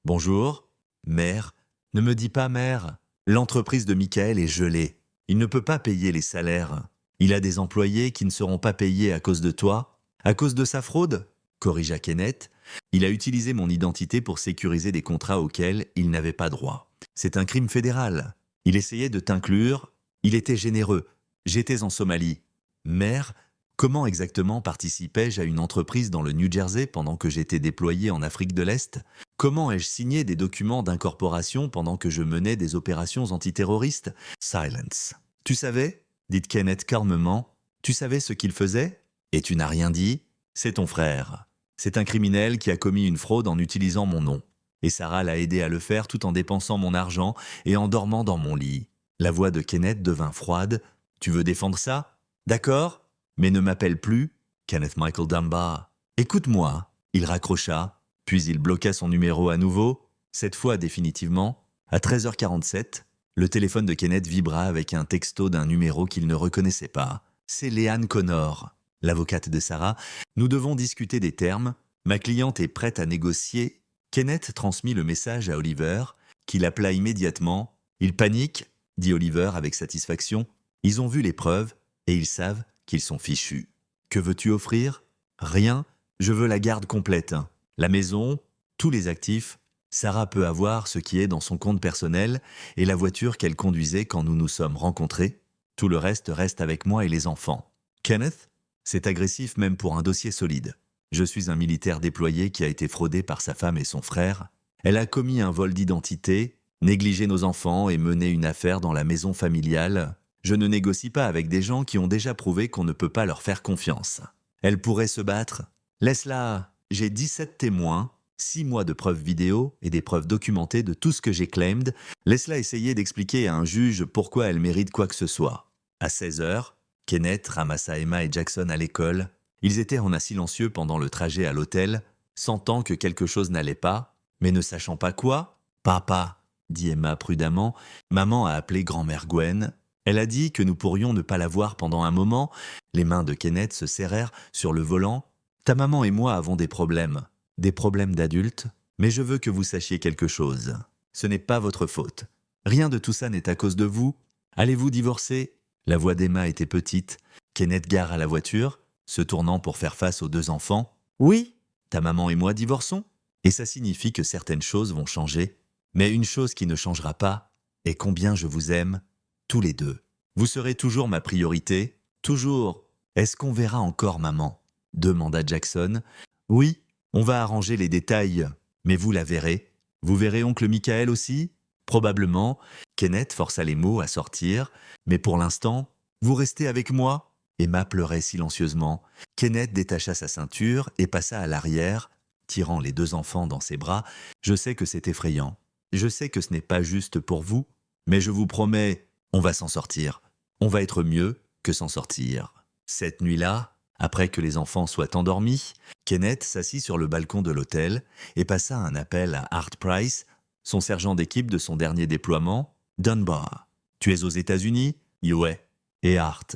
S1: Bonjour. Mère. Ne me dis pas mère. L'entreprise de Michael est gelée. Il ne peut pas payer les salaires. Il a des employés qui ne seront pas payés à cause de toi. À cause de sa fraude ?» corrigea Kenneth. Il a utilisé mon identité pour sécuriser des contrats auxquels il n'avait pas droit. C'est un crime fédéral. Il essayait de t'inclure. Il était généreux. J'étais en Somalie. Mère, comment exactement participais-je à une entreprise dans le New Jersey pendant que j'étais déployé en Afrique de l'Est? Comment ai-je signé des documents d'incorporation pendant que je menais des opérations antiterroristes? Silence. Tu savais? Dit Kenneth calmement. Tu savais ce qu'il faisait? Et tu n'as rien dit? C'est ton frère. C'est un criminel qui a commis une fraude en utilisant mon nom. Et Sarah l'a aidé à le faire tout en dépensant mon argent et en dormant dans mon lit. La voix de Kenneth devint froide. Tu veux défendre ça? D'accord, mais ne m'appelle plus Kenneth Michael Dunbar. Écoute-moi. Il raccrocha, puis il bloqua son numéro à nouveau, cette fois définitivement. À 13h47, le téléphone de Kenneth vibra avec un texto d'un numéro qu'il ne reconnaissait pas. C'est Leanne Connor, l'avocate de Sarah. Nous devons discuter des termes. Ma cliente est prête à négocier. Kenneth transmit le message à Oliver, qui l'appela immédiatement. Il panique, dit Oliver avec satisfaction. Ils ont vu les preuves et ils savent qu'ils sont fichus. Que veux-tu offrir? Rien, je veux la garde complète. La maison, tous les actifs. Sarah peut avoir ce qui est dans son compte personnel et la voiture qu'elle conduisait quand nous nous sommes rencontrés. Tout le reste reste avec moi et les enfants. Kenneth, c'est agressif même pour un dossier solide. Je suis un militaire déployé qui a été fraudé par sa femme et son frère. Elle a commis un vol d'identité, négligé nos enfants et mené une affaire dans la maison familiale. Je ne négocie pas avec des gens qui ont déjà prouvé qu'on ne peut pas leur faire confiance. Elle pourrait se battre. Laisse-la. J'ai 17 témoins, 6 mois de preuves vidéo et des preuves documentées de tout ce que j'ai claimed. Laisse-la essayer d'expliquer à un juge pourquoi elle mérite quoi que ce soit. À 16h, Kenneth ramassa Emma et Jackson à l'école. Ils étaient en un silencieux pendant le trajet à l'hôtel, sentant que quelque chose n'allait pas, mais ne sachant pas quoi. « Papa », dit Emma prudemment, « maman a appelé grand-mère Gwen. Elle a dit que nous pourrions ne pas la voir pendant un moment. » Les mains de Kenneth se serrèrent sur le volant. « Ta maman et moi avons des problèmes d'adultes, mais je veux que vous sachiez quelque chose. Ce n'est pas votre faute. Rien de tout ça n'est à cause de vous. Allez-vous divorcer ?» La voix d'Emma était petite. Kenneth gare à la voiture, se tournant pour faire face aux 2 enfants. « Oui, ta maman et moi divorçons. Et ça signifie que certaines choses vont changer. Mais une chose qui ne changera pas est combien je vous aime, tous les 2. Vous serez toujours ma priorité, toujours. Est-ce qu'on verra encore maman ?» demanda Jackson. « Oui, on va arranger les détails, mais vous la verrez. Vous verrez oncle Michael aussi ? Probablement. » Kenneth força les mots à sortir. « Mais pour l'instant, vous restez avec moi ?» Emma pleurait silencieusement. Kenneth détacha sa ceinture et passa à l'arrière, tirant les 2 enfants dans ses bras. « Je sais que c'est effrayant. Je sais que ce n'est pas juste pour vous, mais je vous promets, on va s'en sortir. On va être mieux que s'en sortir. » Cette nuit-là, après que les enfants soient endormis, Kenneth s'assit sur le balcon de l'hôtel et passa un appel à Art Price, son sergent d'équipe de son dernier déploiement. « Dunbar, tu es aux États-Unis ?»« Ouais. »« Et Art,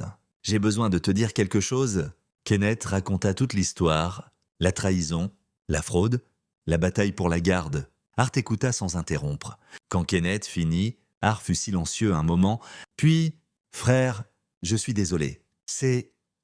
S1: j'ai besoin de te dire quelque chose. » Kenneth raconta toute l'histoire. la trahison, la fraude, la bataille pour la garde. Art écouta sans interrompre. Quand Kenneth finit, Art fut silencieux un moment, puis « Frère, je suis désolé.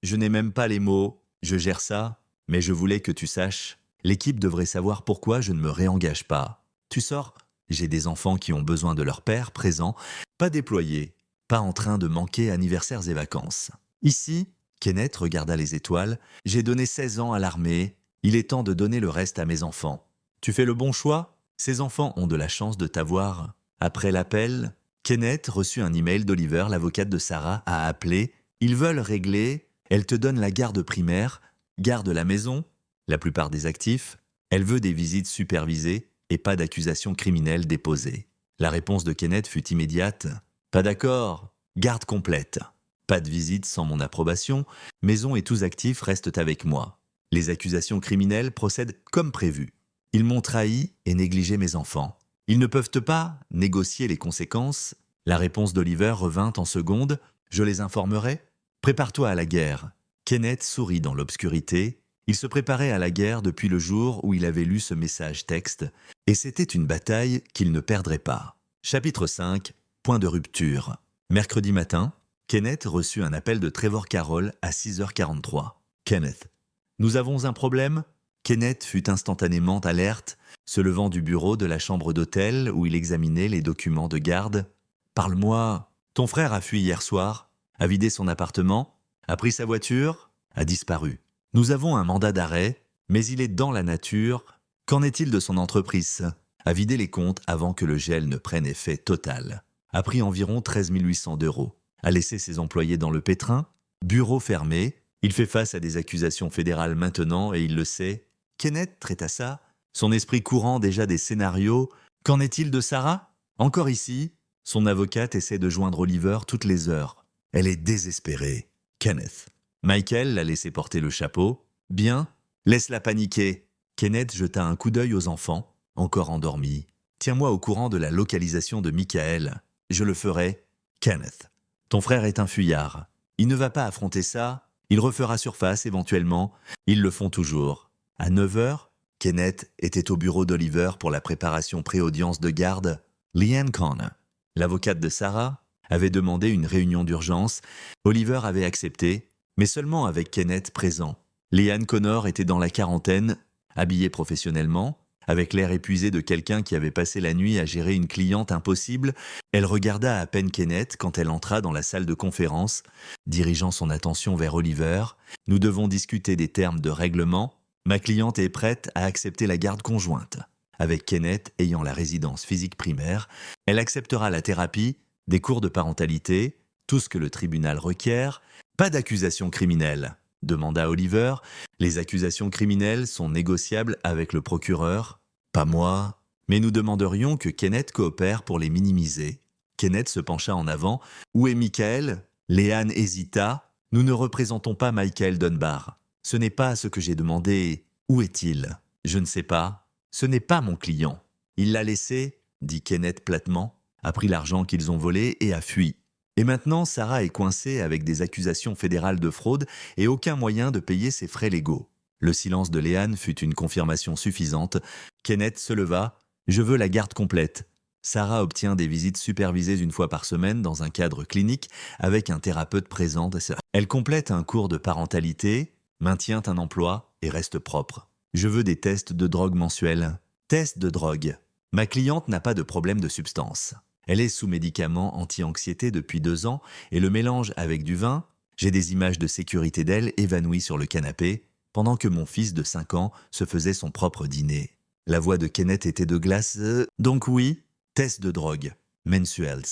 S1: Je n'ai même pas les mots, je gère ça, mais je voulais que tu saches. L'équipe devrait savoir pourquoi je ne me réengage pas. Tu sors, j'ai des enfants qui ont besoin de leur père présent, pas déployés, pas en train de manquer anniversaires et vacances. Ici, Kenneth regarda les étoiles, j'ai donné 16 ans à l'armée, il est temps de donner le reste à mes enfants. Tu fais le bon choix? Ces enfants ont de la chance de t'avoir. Après l'appel, Kenneth reçut un email d'Oliver, l'avocate de Sarah, a appelé. Ils veulent régler, elle te donne la garde primaire, garde la maison, la plupart des actifs, elle veut des visites supervisées et pas d'accusations criminelles déposées. La réponse de Kenneth fut immédiate. Pas d'accord, garde complète. Pas de visite sans mon approbation, maison et tous actifs restent avec moi. Les accusations criminelles procèdent comme prévu. Ils m'ont trahi et négligé mes enfants. Ils ne peuvent pas négocier les conséquences. La réponse d'Oliver revint en seconde. Je les informerai. Prépare-toi à la guerre. Kenneth sourit dans l'obscurité. Il se préparait à la guerre depuis le jour où il avait lu ce message texte, et c'était une bataille qu'il ne perdrait pas. Chapitre 5. Point de rupture. Mercredi matin, Kenneth reçut un appel de Trevor Carroll à 6h43. Kenneth. Nous avons un problème? Kenneth fut instantanément alerte, se levant du bureau de la chambre d'hôtel où il examinait les documents de garde. Parle-moi. Ton frère a fui hier soir, a vidé son appartement, a pris sa voiture, a disparu. Nous avons un mandat d'arrêt, mais il est dans la nature. Qu'en est-il de son entreprise? A vidé les comptes avant que le gel ne prenne effet total. A pris environ 13 800 €. A laissé ses employés dans le pétrin. Bureau fermé. Il fait face à des accusations fédérales maintenant et il le sait. Kenneth traita ça. Son esprit courant déjà des scénarios. Qu'en est-il de Sarah? Encore ici. Son avocate essaie de joindre Oliver toutes les heures. Elle est désespérée. Kenneth. Michael l'a laissé porter le chapeau. Bien, laisse-la paniquer. Kenneth jeta un coup d'œil aux enfants, encore endormis. Tiens-moi au courant de la localisation de Michael. Je le ferai. Kenneth. Ton frère est un fuyard. Il ne va pas affronter ça. Il refera surface éventuellement. Ils le font toujours. À 9h, Kenneth était au bureau d'Oliver pour la préparation pré-audience de garde. Leanne Connor, l'avocate de Sarah, avait demandé une réunion d'urgence. Oliver avait accepté, mais seulement avec Kenneth présent. Leanne Connor était dans la quarantaine, habillée professionnellement, avec l'air épuisé de quelqu'un qui avait passé la nuit à gérer une cliente impossible. Elle regarda à peine Kenneth quand elle entra dans la salle de conférence, dirigeant son attention vers Oliver. « Nous devons discuter des termes de règlement. Ma cliente est prête à accepter la garde conjointe. Avec Kenneth ayant la résidence physique primaire, elle acceptera la thérapie, des cours de parentalité, tout ce que le tribunal requiert. Pas d'accusation criminelle, demanda Oliver. Les accusations criminelles sont négociables avec le procureur. Pas moi. Mais nous demanderions que Kenneth coopère pour les minimiser. Kenneth se pencha en avant. Où est Michael? Leanne hésita. Nous ne représentons pas Michael Dunbar. Ce n'est pas ce que j'ai demandé. Où est-il? Je ne sais pas. Ce n'est pas mon client. Il l'a laissé, dit Kenneth platement, a pris l'argent qu'ils ont volé et a fui. Et maintenant, Sarah est coincée avec des accusations fédérales de fraude et aucun moyen de payer ses frais légaux. Le silence de Leanne fut une confirmation suffisante. Kenneth se leva. Je veux la garde complète. Sarah obtient des visites supervisées une fois par semaine dans un cadre clinique avec un thérapeute présent. Elle complète un cours de parentalité, maintient un emploi et reste propre. Je veux des tests de drogue mensuels. Tests de drogue. Ma cliente n'a pas de problème de substance. Elle est sous médicaments anti-anxiété depuis 2 ans et le mélange avec du vin. J'ai des images de sécurité d'elle évanouie sur le canapé pendant que mon fils de 5 ans se faisait son propre dîner. La voix de Kenneth était de glace. Donc oui, test de drogue, mensuels,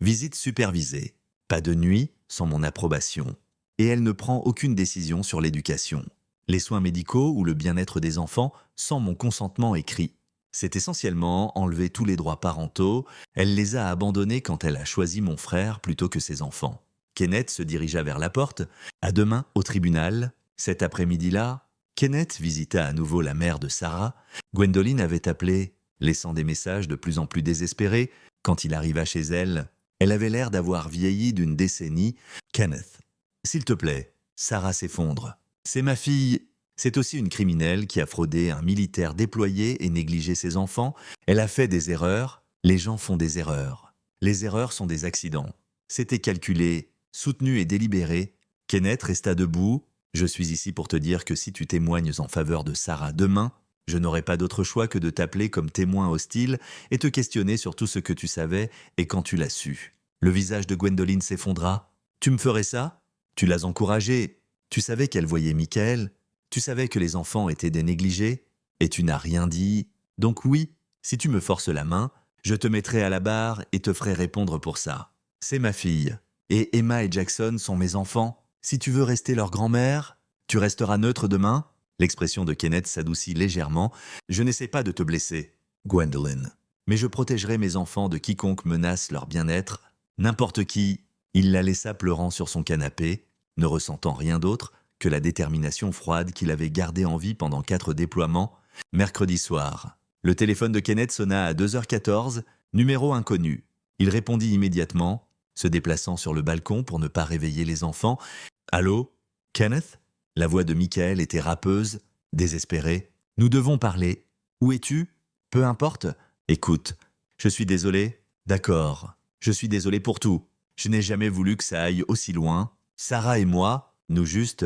S1: visite supervisée, pas de nuit sans mon approbation. Et elle ne prend aucune décision sur l'éducation. Les soins médicaux ou le bien-être des enfants sans mon consentement écrit. C'est essentiellement enlever tous les droits parentaux. Elle les a abandonnés quand elle a choisi mon frère plutôt que ses enfants. Kenneth se dirigea vers la porte. À demain au tribunal. Cet après-midi-là, Kenneth visita à nouveau la mère de Sarah. Gwendoline avait appelé, laissant des messages de plus en plus désespérés. Quand il arriva chez elle, elle avait l'air d'avoir vieilli d'une décennie. Kenneth. S'il te plaît, Sarah s'effondre. C'est ma fille. C'est aussi une criminelle qui a fraudé un militaire déployé et négligé ses enfants. Elle a fait des erreurs. Les gens font des erreurs. Les erreurs sont des accidents. C'était calculé, soutenu et délibéré. Kenneth resta debout. Je suis ici pour te dire que si tu témoignes en faveur de Sarah demain, je n'aurai pas d'autre choix que de t'appeler comme témoin hostile et te questionner sur tout ce que tu savais et quand tu l'as su. Le visage de Gwendoline s'effondra. Tu me ferais ça? Tu l'as encouragée. Tu savais qu'elle voyait Michael. Tu savais que les enfants étaient des négligés. Et tu n'as rien dit. Donc oui, si tu me forces la main, je te mettrai à la barre et te ferai répondre pour ça. C'est ma fille. Et Emma et Jackson sont mes enfants. Si tu veux rester leur grand-mère, tu resteras neutre demain? L'expression de Kenneth s'adoucit légèrement. Je n'essaie pas de te blesser, Gwendoline. Mais je protégerai mes enfants de quiconque menace leur bien-être. N'importe qui. Il la laissa pleurant sur son canapé, ne ressentant rien d'autre que la détermination froide qu'il avait gardée en vie pendant 4 déploiements. Mercredi soir, le téléphone de Kenneth sonna à 2h14, numéro inconnu. Il répondit immédiatement, se déplaçant sur le balcon pour ne pas réveiller les enfants. « Allô, Kenneth ?» La voix de Michael était râpeuse, désespérée. « Nous devons parler. Où es-tu? Peu importe. Écoute, je suis désolé. D'accord, je suis désolé pour tout. Je n'ai jamais voulu que ça aille aussi loin. Sarah et moi, nous juste,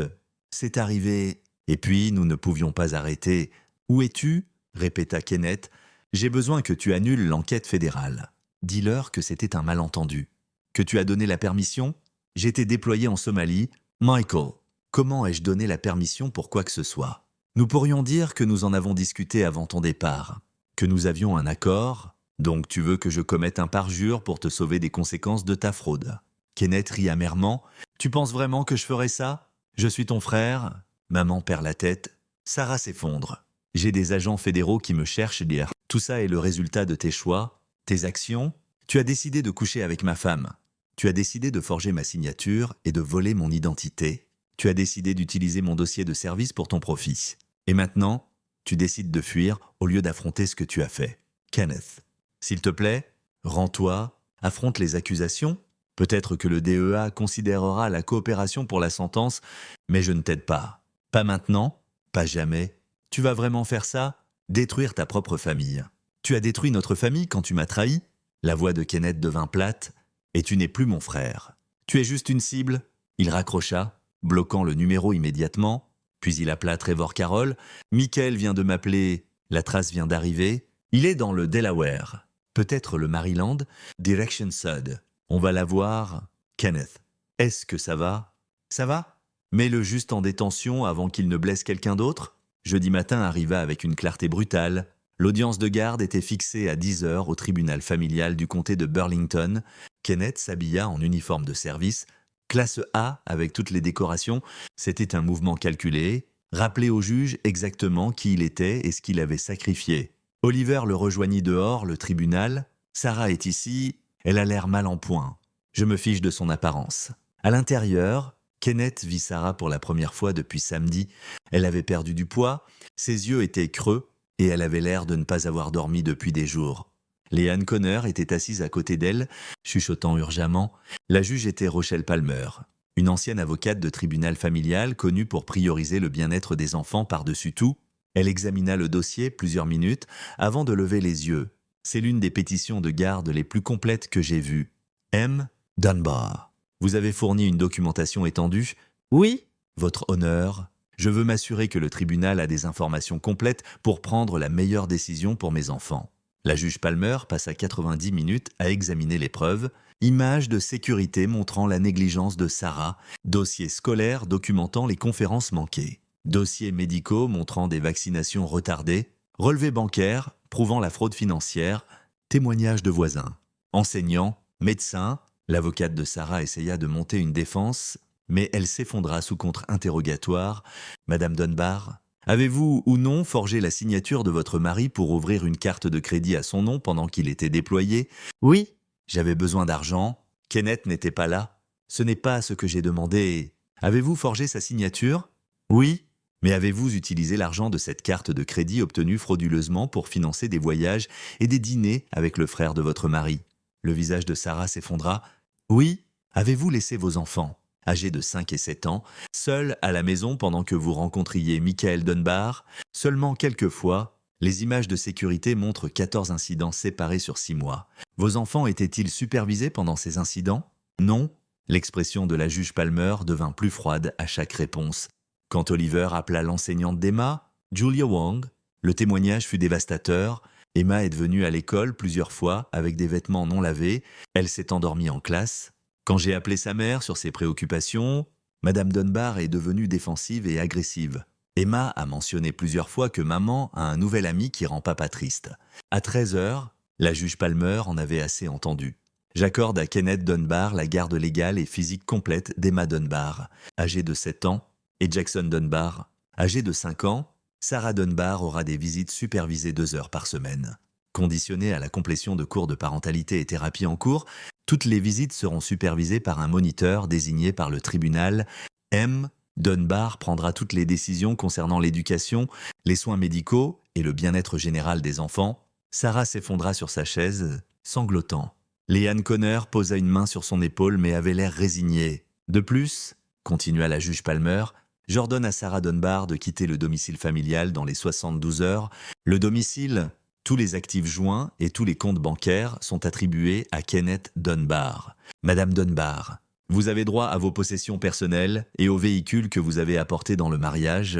S1: c'est arrivé. Et puis, nous ne pouvions pas arrêter. Où es-tu? Répéta Kenneth. J'ai besoin que tu annules l'enquête fédérale. Dis-leur que c'était un malentendu. Que tu as donné la permission? J'étais déployé en Somalie. Michael, comment ai-je donné la permission pour quoi que ce soit? Nous pourrions dire que nous en avons discuté avant ton départ. Que nous avions un accord. Donc tu veux que je commette un parjure pour te sauver des conséquences de ta fraude. Kenneth rit amèrement. Tu penses vraiment que je ferais ça? Je suis ton frère. Maman perd la tête. Sarah s'effondre. J'ai des agents fédéraux qui me cherchent hier. Tout ça est le résultat de tes choix, tes actions. Tu as décidé de coucher avec ma femme. Tu as décidé de forger ma signature et de voler mon identité. Tu as décidé d'utiliser mon dossier de service pour ton profit. Et maintenant, tu décides de fuir au lieu d'affronter ce que tu as fait. Kenneth. S'il te plaît, rends-toi, affronte les accusations. Peut-être que le DEA considérera la coopération pour la sentence, mais je ne t'aide pas. Pas maintenant, pas jamais. Tu vas vraiment faire ça? Détruire ta propre famille. Tu as détruit notre famille quand tu m'as trahi? La voix de Kenneth devint plate. Et tu n'es plus mon frère. Tu es juste une cible. Il raccrocha, bloquant le numéro immédiatement. Puis il appela Trevor Carroll. Michael vient de m'appeler. La trace vient d'arriver. Il est dans le Delaware. Peut-être le Maryland, direction Sud. On va la voir. Kenneth, est-ce que ça va? Ça va? Mets-le juste en détention avant qu'il ne blesse quelqu'un d'autre. Jeudi matin arriva avec une clarté brutale. L'audience de garde était fixée à 10h au tribunal familial du comté de Burlington. Kenneth s'habilla en uniforme de service, classe A avec toutes les décorations. C'était un mouvement calculé. Rappeler au juge exactement qui il était et ce qu'il avait sacrifié. Oliver le rejoignit dehors, le tribunal. Sarah est ici, elle a l'air mal en point. Je me fiche de son apparence. À l'intérieur, Kenneth vit Sarah pour la première fois depuis samedi. Elle avait perdu du poids, ses yeux étaient creux et elle avait l'air de ne pas avoir dormi depuis des jours. Leanne Connor était assise à côté d'elle, chuchotant urgemment. La juge était Rochelle Palmer, une ancienne avocate de tribunal familial connue pour prioriser le bien-être des enfants par-dessus tout. Elle examina le dossier plusieurs minutes avant de lever les yeux. C'est l'une des pétitions de garde les plus complètes que j'ai vues. M. Dunbar. Vous avez fourni une documentation étendue? Oui. Votre honneur. Je veux m'assurer que le tribunal a des informations complètes pour prendre la meilleure décision pour mes enfants. La juge Palmer passa 90 minutes à examiner les preuves. Images de sécurité montrant la négligence de Sarah. Dossiers scolaires documentant les conférences manquées. Dossiers médicaux montrant des vaccinations retardées, relevés bancaires prouvant la fraude financière, témoignages de voisins. Enseignants, médecins, l'avocate de Sarah essaya de monter une défense, mais elle s'effondra sous contre-interrogatoire. Madame Dunbar, avez-vous ou non forgé la signature de votre mari pour ouvrir une carte de crédit à son nom pendant qu'il était déployé? Oui. J'avais besoin d'argent. Kenneth n'était pas là. Ce n'est pas ce que j'ai demandé. Avez-vous forgé sa signature? Oui. Mais avez-vous utilisé l'argent de cette carte de crédit obtenue frauduleusement pour financer des voyages et des dîners avec le frère de votre mari? Le visage de Sarah s'effondra. Oui. Avez-vous laissé vos enfants? âgé de 5 et 7 ans, seul à la maison pendant que vous rencontriez Michael Dunbar. Seulement quelques fois, les images de sécurité montrent 14 incidents séparés sur 6 mois. Vos enfants étaient-ils supervisés pendant ces incidents? Non. L'expression de la juge Palmer devint plus froide à chaque réponse. Quand Oliver appela l'enseignante d'Emma, Julia Wong, le témoignage fut dévastateur. Emma est venue à l'école plusieurs fois avec des vêtements non lavés. Elle s'est endormie en classe. Quand j'ai appelé sa mère sur ses préoccupations, Madame Dunbar est devenue défensive et agressive. Emma a mentionné plusieurs fois que maman a un nouvel ami qui rend papa triste. À 13 heures, la juge Palmer en avait assez entendu. J'accorde à Kenneth Dunbar la garde légale et physique complète d'Emma Dunbar, âgée de 7 ans, et Jackson Dunbar, âgé de 5 ans. Sarah Dunbar aura des visites supervisées 2 heures par semaine. Conditionnées à la complétion de cours de parentalité et thérapie en cours, toutes les visites seront supervisées par un moniteur désigné par le tribunal. M. Dunbar prendra toutes les décisions concernant l'éducation, les soins médicaux et le bien-être général des enfants. Sarah s'effondra sur sa chaise, sanglotant. Leanne Conner posa une main sur son épaule mais avait l'air résignée. De plus, continua la juge Palmer, j'ordonne à Sarah Dunbar de quitter le domicile familial dans les 72 heures. Le domicile, tous les actifs joints et tous les comptes bancaires sont attribués à Kenneth Dunbar. Madame Dunbar, vous avez droit à vos possessions personnelles et au véhicule que vous avez apporté dans le mariage.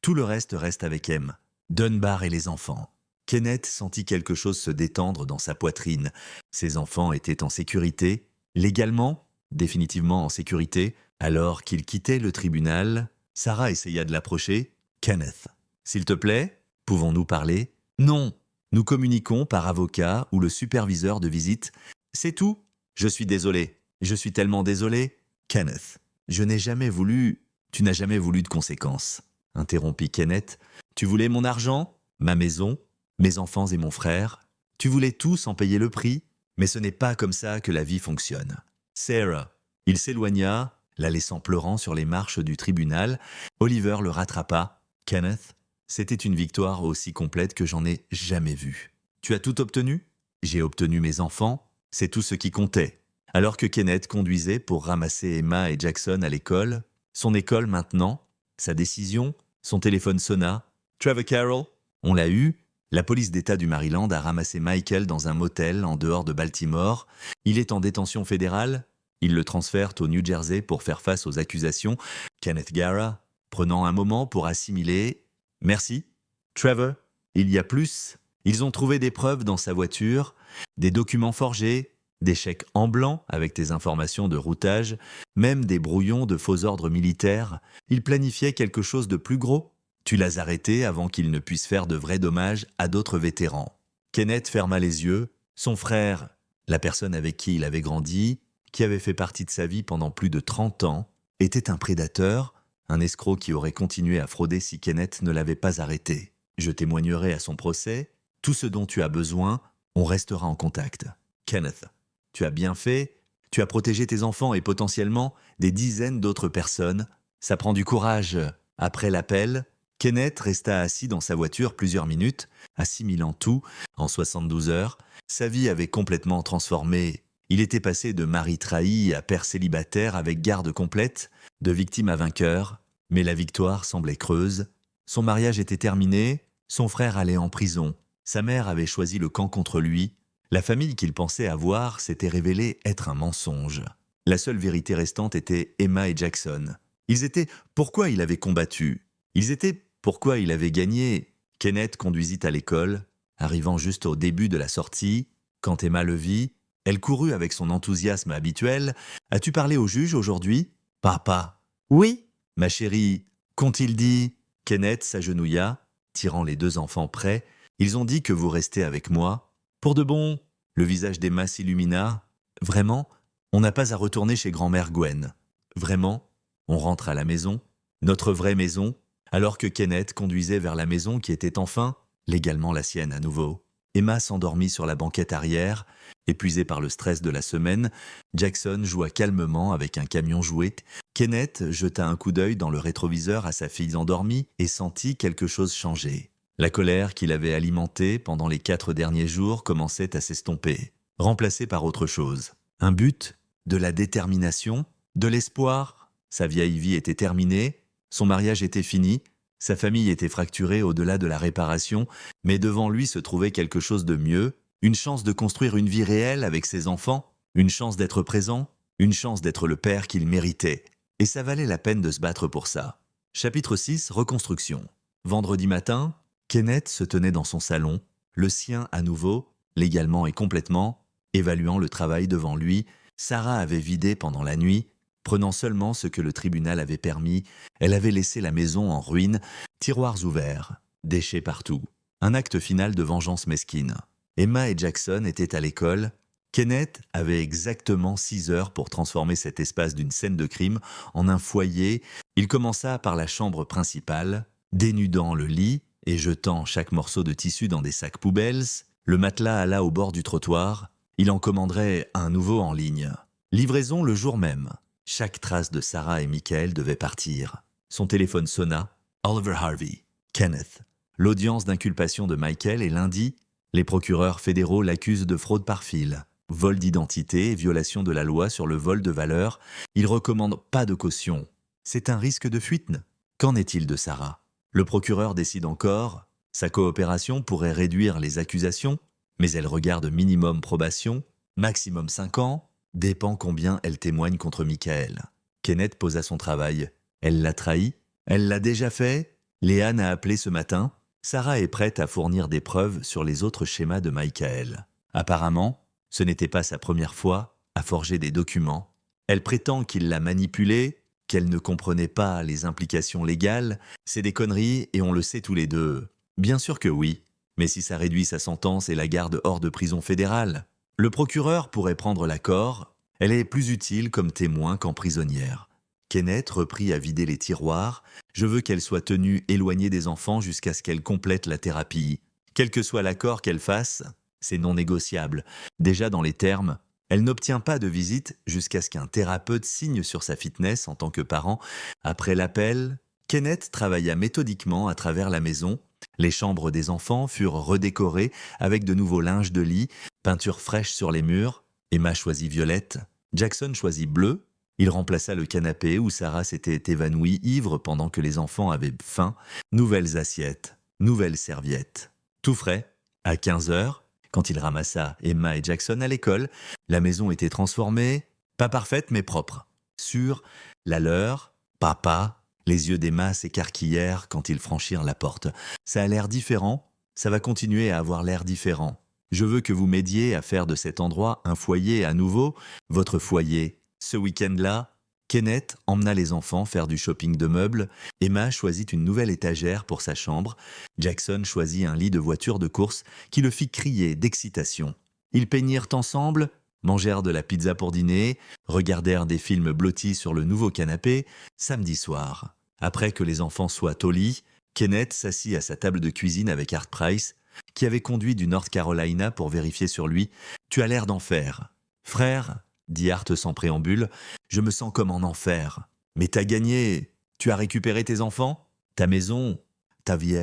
S1: Tout le reste avec M. Dunbar et les enfants. Kenneth sentit quelque chose se détendre dans sa poitrine. Ses enfants étaient en sécurité, légalement, définitivement en sécurité. Alors qu'il quittait le tribunal, Sarah essaya de l'approcher. « Kenneth, s'il te plaît, pouvons-nous parler ?»« Non, nous communiquons par avocat ou le superviseur de visite. C'est tout. Je suis désolé. Je suis tellement désolé. »« Kenneth, je n'ai jamais voulu... » »« Tu n'as jamais voulu de conséquences, » interrompit Kenneth. « Tu voulais mon argent, ma maison, mes enfants et mon frère. Tu voulais tout sans payer le prix, mais ce n'est pas comme ça que la vie fonctionne. » Sarah. Il s'éloigna, la laissant pleurant sur les marches du tribunal. Oliver le rattrapa. « Kenneth, c'était une victoire aussi complète que j'en ai jamais vue. Tu as tout obtenu ? J'ai obtenu mes enfants, c'est tout ce qui comptait. » Alors que Kenneth conduisait pour ramasser Emma et Jackson à l'école, son école maintenant, sa décision, son téléphone sonna. « Trevor Carroll, on l'a eu. La police d'État du Maryland a ramassé Michael dans un motel en dehors de Baltimore. Il est en détention fédérale. Ils le transfèrent au New Jersey pour faire face aux accusations. » Kenneth Gara, prenant un moment pour assimiler. « Merci. Trevor, il y a plus. Ils ont trouvé des preuves dans sa voiture, des documents forgés, des chèques en blanc avec tes informations de routage, même des brouillons de faux ordres militaires. Ils planifiaient quelque chose de plus gros. Tu l'as arrêté avant qu'il ne puisse faire de vrais dommages à d'autres vétérans. » Kenneth ferma les yeux. Son frère, la personne avec qui il avait grandi, qui avait fait partie de sa vie pendant plus de 30 ans, était un prédateur, un escroc qui aurait continué à frauder si Kenneth ne l'avait pas arrêté. Je témoignerai à son procès. Tout ce dont tu as besoin, on restera en contact. Kenneth, tu as bien fait. Tu as protégé tes enfants et potentiellement des dizaines d'autres personnes. Ça prend du courage. Après l'appel, Kenneth resta assis dans sa voiture plusieurs minutes, assimilant tout. En 72 heures, sa vie avait complètement transformé. Il était passé de mari trahi à père célibataire avec garde complète, de victime à vainqueur. Mais la victoire semblait creuse. Son mariage était terminé, son frère allait en prison. Sa mère avait choisi le camp contre lui. La famille qu'il pensait avoir s'était révélée être un mensonge. La seule vérité restante était Emma et Jackson. Ils étaient pourquoi il avait combattu. Ils étaient pourquoi il avait gagné. Kenneth conduisit à l'école. Arrivant juste au début de la sortie, quand Emma le vit, elle courut avec son enthousiasme habituel. « As-tu parlé au juge aujourd'hui ?»« Papa. »« Oui. »« Ma chérie, qu'ont-ils dit ?» Kenneth s'agenouilla, tirant les 2 enfants près. « Ils ont dit que vous restez avec moi. »« Pour de bon ?» Le visage d'Emma s'illumina. « Vraiment, on n'a pas à retourner chez grand-mère Gwen. Vraiment, on rentre à la maison, notre vraie maison. » Alors que Kenneth conduisait vers la maison qui était enfin, légalement la sienne à nouveau. Emma s'endormit sur la banquette arrière. Épuisé par le stress de la semaine, Jackson joua calmement avec un camion jouet. Kenneth jeta un coup d'œil dans le rétroviseur à sa fille endormie et sentit quelque chose changer. La colère qu'il avait alimentée pendant les 4 derniers jours commençait à s'estomper, remplacée par autre chose. Un but, de la détermination, de l'espoir. Sa vieille vie était terminée, son mariage était fini, sa famille était fracturée au-delà de la réparation, mais devant lui se trouvait quelque chose de mieux, une chance de construire une vie réelle avec ses enfants, une chance d'être présent, une chance d'être le père qu'il méritait. Et ça valait la peine de se battre pour ça. Chapitre 6, Reconstruction. Vendredi matin, Kenneth se tenait dans son salon, le sien à nouveau, légalement et complètement, évaluant le travail devant lui. Sarah avait vidé pendant la nuit, prenant seulement ce que le tribunal avait permis. Elle avait laissé la maison en ruine, tiroirs ouverts, déchets partout. Un acte final de vengeance mesquine. Emma et Jackson étaient à l'école. Kenneth avait exactement 6 heures pour transformer cet espace d'une scène de crime en un foyer. Il commença par la chambre principale, dénudant le lit et jetant chaque morceau de tissu dans des sacs poubelles. Le matelas alla au bord du trottoir. Il en commanderait un nouveau en ligne. Livraison le jour même. Chaque trace de Sarah et Michael devait partir. Son téléphone sonna. Oliver Harvey. Kenneth. L'audience d'inculpation de Michael est lundi. Les procureurs fédéraux l'accusent de fraude par fil, vol d'identité et violation de la loi sur le vol de valeurs. Ils recommandent pas de caution. C'est un risque de fuite. Qu'en est-il de Sarah? Le procureur décide encore. Sa coopération pourrait réduire les accusations, mais elle regarde minimum probation, maximum 5 ans, dépend combien elle témoigne contre Michael. Kenneth posa son travail. Elle l'a trahi. Elle l'a déjà fait. Léane a appelé ce matin. Sarah est prête à fournir des preuves sur les autres schémas de Michael. Apparemment, ce n'était pas sa première fois à forger des documents. Elle prétend qu'il l'a manipulée, qu'elle ne comprenait pas les implications légales. C'est des conneries et on le sait tous les deux. Bien sûr que oui, mais si ça réduit sa sentence et la garde hors de prison fédérale, le procureur pourrait prendre l'accord. Elle est plus utile comme témoin qu'en prisonnière. Kenneth reprit à vider les tiroirs. Je veux qu'elle soit tenue éloignée des enfants jusqu'à ce qu'elle complète la thérapie. Quel que soit l'accord qu'elle fasse, c'est non négociable. Déjà dans les termes, elle n'obtient pas de visite jusqu'à ce qu'un thérapeute signe sur sa fitness en tant que parent. Après l'appel, Kenneth travailla méthodiquement à travers la maison. Les chambres des enfants furent redécorées avec de nouveaux linges de lit, peinture fraîche sur les murs. Emma choisit violette, Jackson choisit bleu. Il remplaça le canapé où Sarah s'était évanouie ivre pendant que les enfants avaient faim. Nouvelles assiettes, nouvelles serviettes. Tout frais. À 15 heures, quand il ramassa Emma et Jackson à l'école, la maison était transformée, pas parfaite mais propre. Sûre, la leur, papa, les yeux d'Emma s'écarquillèrent quand ils franchirent la porte. Ça a l'air différent, ça va continuer à avoir l'air différent. Je veux que vous m'aidiez à faire de cet endroit un foyer à nouveau, votre foyer. Ce week-end-là, Kenneth emmena les enfants faire du shopping de meubles. Emma choisit une nouvelle étagère pour sa chambre. Jackson choisit un lit de voiture de course qui le fit crier d'excitation. Ils peignirent ensemble, mangèrent de la pizza pour dîner, regardèrent des films blottis sur le nouveau canapé. Samedi soir, après que les enfants soient au lit, Kenneth s'assit à sa table de cuisine avec Art Price, qui avait conduit du North Carolina pour vérifier sur lui. « Tu as l'air d'en faire. »« Frère, » dit Art sans préambule, « je me sens comme en enfer. Mais t'as gagné. Tu as récupéré tes enfants, ta maison, ta vie.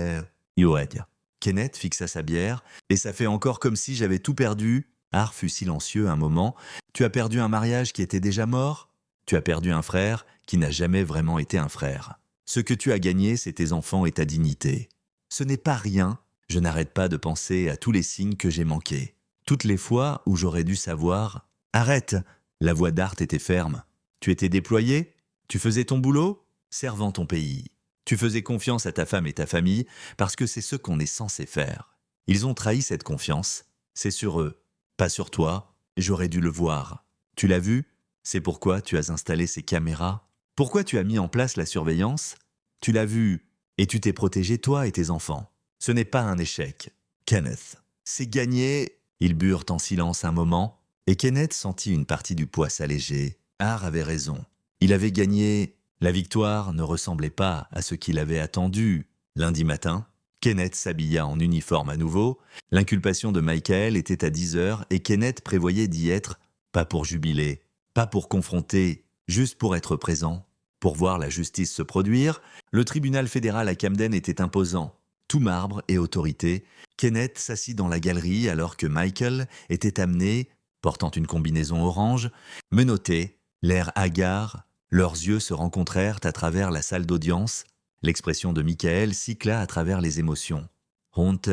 S1: Yoed. » Kenneth fixa sa bière, et ça fait encore comme si j'avais tout perdu. Art fut silencieux un moment. Tu as perdu un mariage qui était déjà mort. Tu as perdu un frère qui n'a jamais vraiment été un frère. Ce que tu as gagné, c'est tes enfants et ta dignité. Ce n'est pas rien. Je n'arrête pas de penser à tous les signes que j'ai manqués. Toutes les fois où j'aurais dû savoir. Arrête! La voix d'Art était ferme. Tu étais déployé? Tu faisais ton boulot? Servant ton pays. Tu faisais confiance à ta femme et ta famille parce que c'est ce qu'on est censé faire. Ils ont trahi cette confiance. C'est sur eux, pas sur toi. J'aurais dû le voir. Tu l'as vu? C'est pourquoi tu as installé ces caméras. Pourquoi tu as mis en place la surveillance? Tu l'as vu et tu t'es protégé toi et tes enfants. Ce n'est pas un échec. Kenneth, c'est gagné. Ils burent en silence un moment. Et Kenneth sentit une partie du poids s'alléger. Art avait raison. Il avait gagné. La victoire ne ressemblait pas à ce qu'il avait attendu. Lundi matin, Kenneth s'habilla en uniforme à nouveau. L'inculpation de Michael était à 10 heures et Kenneth prévoyait d'y être, pas pour jubiler, pas pour confronter, juste pour être présent, pour voir la justice se produire. Le tribunal fédéral à Camden était imposant, tout marbre et autorité. Kenneth s'assit dans la galerie alors que Michael était amené, portant une combinaison orange, menotté, l'air hagard, Leurs yeux se rencontrèrent à travers la salle d'audience. L'expression de Michael cycla à travers les émotions. Honte,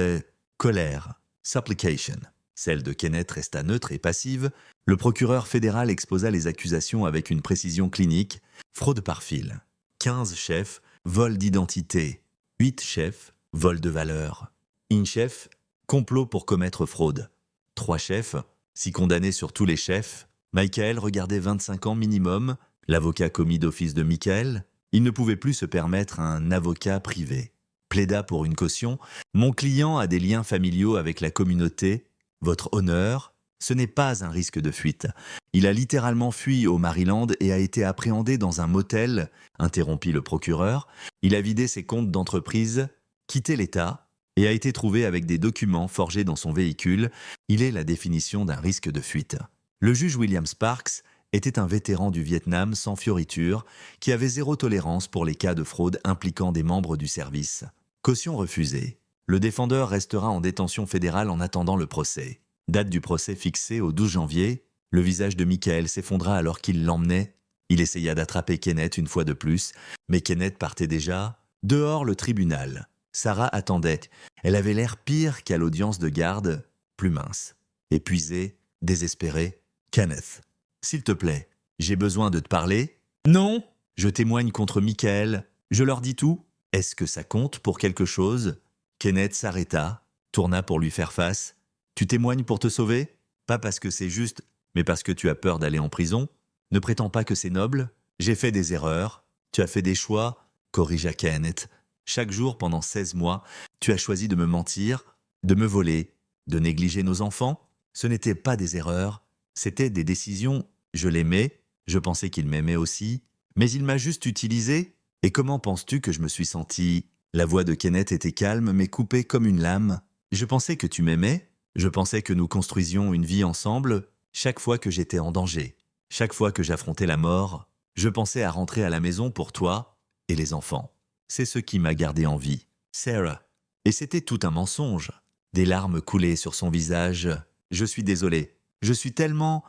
S1: colère, supplication. Celle de Kenneth resta neutre et passive. Le procureur fédéral exposa les accusations avec une précision clinique. Fraude par fil. 15 chefs, vol d'identité. 8 chefs, vol de valeur. Un chef, complot pour commettre fraude. 3 chefs, si condamnés sur tous les chefs. Michael regardait 25 ans minimum. L'avocat commis d'office de Michael, il ne pouvait plus se permettre un avocat privé. Plaida pour une caution. Mon client a des liens familiaux avec la communauté. Votre honneur, ce n'est pas un risque de fuite. Il a littéralement fui au Maryland et a été appréhendé dans un motel, interrompit le procureur. Il a vidé ses comptes d'entreprise, quitté l'État et a été trouvé avec des documents forgés dans son véhicule. Il est la définition d'un risque de fuite. Le juge William Sparks était un vétéran du Vietnam sans fioriture qui avait zéro tolérance pour les cas de fraude impliquant des membres du service. Caution refusée. Le défendeur restera en détention fédérale en attendant le procès. Date du procès fixée au 12 janvier. Le visage de Michael s'effondra alors qu'il l'emmenait. Il essaya d'attraper Kenneth une fois de plus, mais Kenneth partait déjà. Dehors le tribunal. Sarah attendait. Elle avait l'air pire qu'à l'audience de garde, plus mince. Épuisée, désespérée. Kenneth. S'il te plaît, j'ai besoin de te parler. Non. Je témoigne contre Michael. Je leur dis tout. Est-ce que ça compte pour quelque chose? Kenneth s'arrêta, tourna pour lui faire face. Tu témoignes pour te sauver? Pas parce que c'est juste, mais parce que tu as peur d'aller en prison. Ne prétends pas que c'est noble. J'ai fait des erreurs. Tu as fait des choix, corrigea Kenneth. Chaque jour pendant 16 mois, tu as choisi de me mentir, de me voler, de négliger nos enfants. Ce n'étaient pas des erreurs, c'était des décisions. Je l'aimais, je pensais qu'il m'aimait aussi, mais il m'a juste utilisé. Et comment penses-tu que je me suis senti? La voix de Kenneth était calme mais coupée comme une lame. Je pensais que tu m'aimais, je pensais que nous construisions une vie ensemble. Chaque fois que j'étais en danger, chaque fois que j'affrontais la mort, je pensais à rentrer à la maison pour toi et les enfants. C'est ce qui m'a gardé en vie. Sarah. Et c'était tout un mensonge. Des larmes coulaient sur son visage. Je suis désolé. Je suis tellement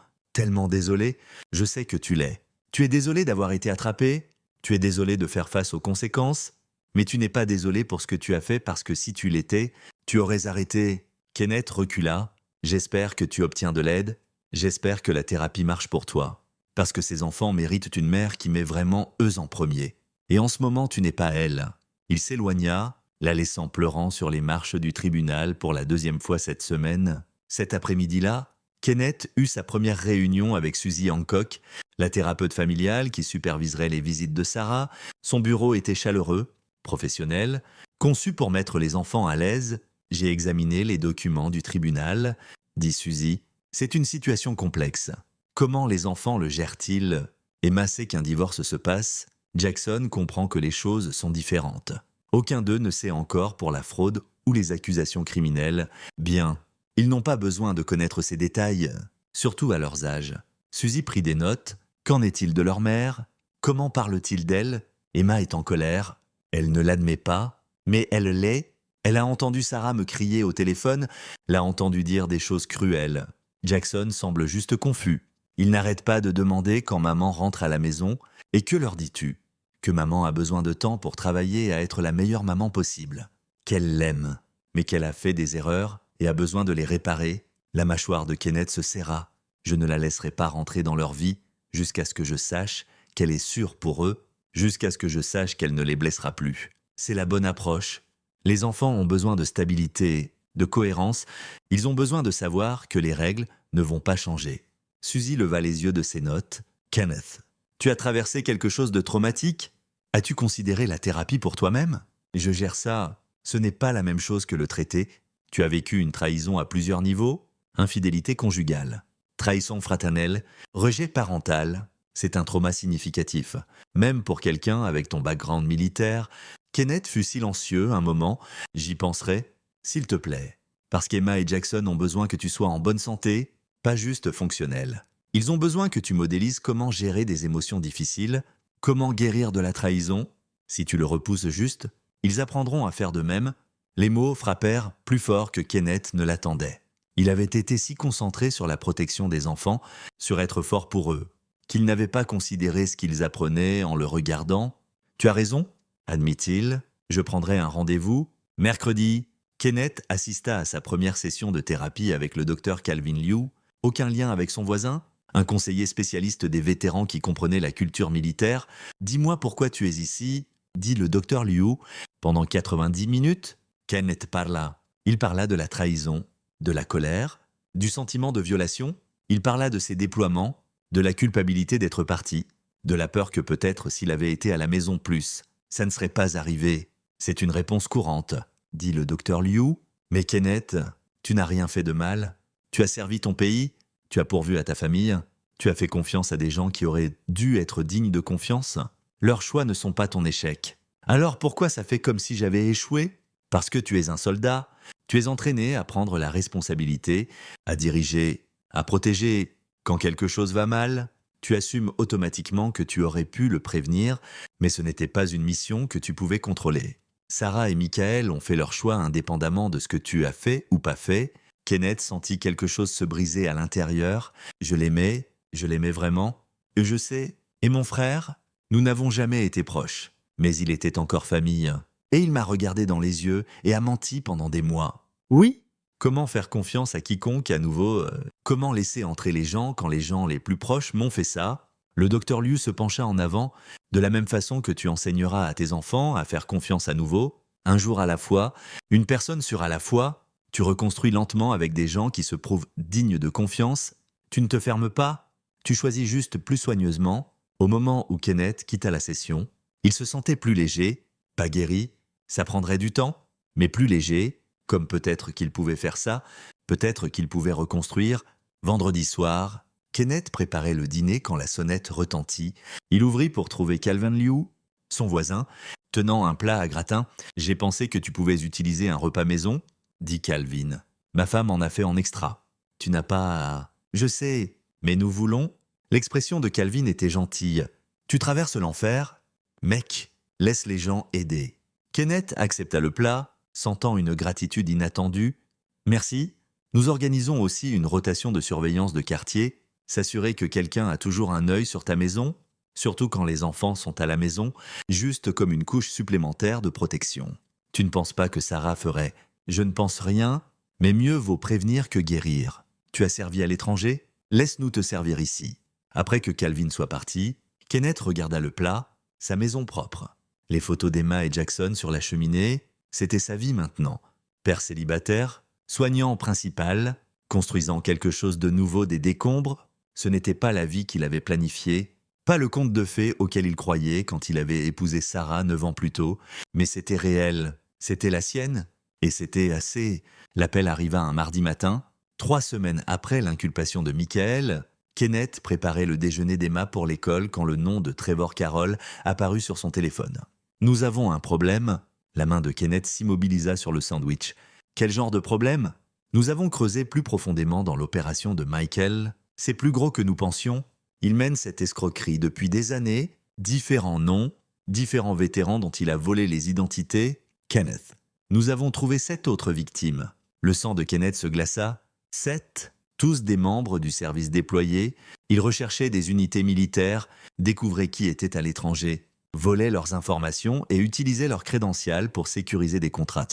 S1: désolé. Je sais que tu l'es. Tu es désolé d'avoir été attrapé. Tu es désolé de faire face aux conséquences. Mais tu n'es pas désolé pour ce que tu as fait parce que si tu l'étais, tu aurais arrêté. Kenneth recula. J'espère que tu obtiens de l'aide. J'espère que la thérapie marche pour toi. Parce que ces enfants méritent une mère qui met vraiment eux en premier. Et en ce moment, tu n'es pas elle. Il s'éloigna, la laissant pleurant sur les marches du tribunal pour la 2e fois cette semaine. Cet après-midi-là, Kenneth eut sa première réunion avec Susie Hancock, la thérapeute familiale qui superviserait les visites de Sarah. Son bureau était chaleureux, professionnel, conçu pour mettre les enfants à l'aise. J'ai examiné les documents du tribunal, dit Susie. C'est une situation complexe. Comment les enfants le gèrent-ils? Emma sait qu'un divorce se passe. Jackson comprend que les choses sont différentes. Aucun d'eux ne sait encore pour la fraude ou les accusations criminelles. Bien, ils n'ont pas besoin de connaître ces détails, surtout à leurs âges. Suzy prit des notes. Qu'en est-il de leur mère? Comment parle-t-il d'elle? Emma est en colère. Elle ne l'admet pas, mais elle l'est. Elle a entendu Sarah me crier au téléphone, l'a entendu dire des choses cruelles. Jackson semble juste confus. Il n'arrête pas de demander quand maman rentre à la maison. Et que leur dis-tu? Que maman a besoin de temps pour travailler et à être la meilleure maman possible. Qu'elle l'aime, mais qu'elle a fait des erreurs et a besoin de les réparer. La mâchoire de Kenneth se serra. Je ne la laisserai pas rentrer dans leur vie jusqu'à ce que je sache qu'elle est sûre pour eux, jusqu'à ce que je sache qu'elle ne les blessera plus. C'est la bonne approche. Les enfants ont besoin de stabilité, de cohérence. Ils ont besoin de savoir que les règles ne vont pas changer. Suzy leva les yeux de ses notes. Kenneth. Tu as traversé quelque chose de traumatique? As-tu considéré la thérapie pour toi-même? Je gère ça. Ce n'est pas la même chose que le traité. Tu as vécu une trahison à plusieurs niveaux. Infidélité conjugale, trahison fraternelle, rejet parental. C'est un trauma significatif. Même pour quelqu'un avec ton background militaire. Kenneth fut silencieux un moment. J'y penserai. S'il te plaît. Parce qu'Emma et Jackson ont besoin que tu sois en bonne santé, pas juste fonctionnel. Ils ont besoin que tu modélises comment gérer des émotions difficiles, comment guérir de la trahison. Si tu le repousses juste, ils apprendront à faire de même. Les mots frappèrent plus fort que Kenneth ne l'attendait. Il avait été si concentré sur la protection des enfants, sur être fort pour eux. qu'ils n'avaient pas considéré ce qu'ils apprenaient en le regardant. « Tu as raison, admit-il, je prendrai un rendez-vous. Mercredi. » Kenneth assista à sa première session de thérapie avec le docteur Calvin Liu. Aucun lien avec son voisin? Un conseiller spécialiste des vétérans qui comprenait la culture militaire. « Dis-moi pourquoi tu es ici, » dit le docteur Liu. Pendant 90 minutes, Kenneth parla. Il parla de la trahison, de la colère, du sentiment de violation. Il parla de ses déploiements, de la culpabilité d'être parti, de la peur que peut-être s'il avait été à la maison plus, ça ne serait pas arrivé. C'est une réponse courante, dit le docteur Liu. Mais Kenneth, tu n'as rien fait de mal. Tu as servi ton pays, tu as pourvu à ta famille, tu as fait confiance à des gens qui auraient dû être dignes de confiance. Leurs choix ne sont pas ton échec. Alors pourquoi ça fait comme si j'avais échoué? Parce que tu es un soldat, tu es entraîné à prendre la responsabilité, à diriger, à protéger. Quand quelque chose va mal, tu assumes automatiquement que tu aurais pu le prévenir, mais ce n'était pas une mission que tu pouvais contrôler. Sarah et Michael ont fait leur choix indépendamment de ce que tu as fait ou pas fait. Kenneth sentit quelque chose se briser à l'intérieur. Je l'aimais vraiment. Et je sais. Et mon frère? Nous n'avons jamais été proches, mais il était encore famille. Et il m'a regardé dans les yeux et a menti pendant des mois. Oui? Comment faire confiance à quiconque à nouveau? Comment laisser entrer les gens quand les gens les plus proches m'ont fait ça? Le docteur Liu se pencha en avant. De la même façon que tu enseigneras à tes enfants à faire confiance à nouveau, un jour à la fois, une personne sur à la fois, tu reconstruis lentement avec des gens qui se prouvent dignes de confiance. Tu ne te fermes pas, tu choisis juste plus soigneusement. Au moment où Kenneth quitta la session, il se sentait plus léger, pas guéri, ça prendrait du temps, mais plus léger, comme peut-être qu'il pouvait faire ça, peut-être qu'il pouvait reconstruire. Vendredi soir, Kenneth préparait le dîner quand la sonnette retentit. Il ouvrit pour trouver Calvin Liu, son voisin, tenant un plat à gratin. « J'ai pensé que tu pouvais utiliser un repas maison, » dit Calvin. « Ma femme en a fait en extra. Tu n'as pas à... » « Je sais, mais nous voulons... » L'expression de Calvin était gentille. « Tu traverses l'enfer? Mec, laisse les gens aider. » Kenneth accepta le plat, sentant une gratitude inattendue. « Merci. Nous organisons aussi une rotation de surveillance de quartier. S'assurer que quelqu'un a toujours un œil sur ta maison, surtout quand les enfants sont à la maison, juste comme une couche supplémentaire de protection. Tu ne penses pas que Sarah ferait « Je ne pense rien, mais mieux vaut prévenir que guérir. Tu as servi à l'étranger? Laisse-nous te servir ici. » Après que Calvin soit parti, Kenneth regarda le plat, sa maison propre. Les photos d'Emma et Jackson sur la cheminée, c'était sa vie maintenant. Père célibataire, soignant principal, construisant quelque chose de nouveau des décombres, ce n'était pas la vie qu'il avait planifiée, pas le conte de fées auquel il croyait quand il avait épousé Sarah 9 ans plus tôt, mais c'était réel, c'était la sienne, et c'était assez. L'appel arriva un mardi matin. 3 semaines après l'inculpation de Michael, Kenneth préparait le déjeuner d'Emma pour l'école quand le nom de Trevor Carroll apparut sur son téléphone. « Nous avons un problème ?» La main de Kenneth s'immobilisa sur le sandwich. « Quel genre de problème ?» Nous avons creusé plus profondément dans l'opération de Michael. C'est plus gros que nous pensions. Il mène cette escroquerie depuis des années, différents noms, différents vétérans dont il a volé les identités. Kenneth. Nous avons trouvé 7 autres victimes. Le sang de Kenneth se glaça. 7, tous des membres du service déployé. Ils recherchaient des unités militaires, découvraient qui était à l'étranger, volaient leurs informations et utilisaient leurs crédentials pour sécuriser des contrats.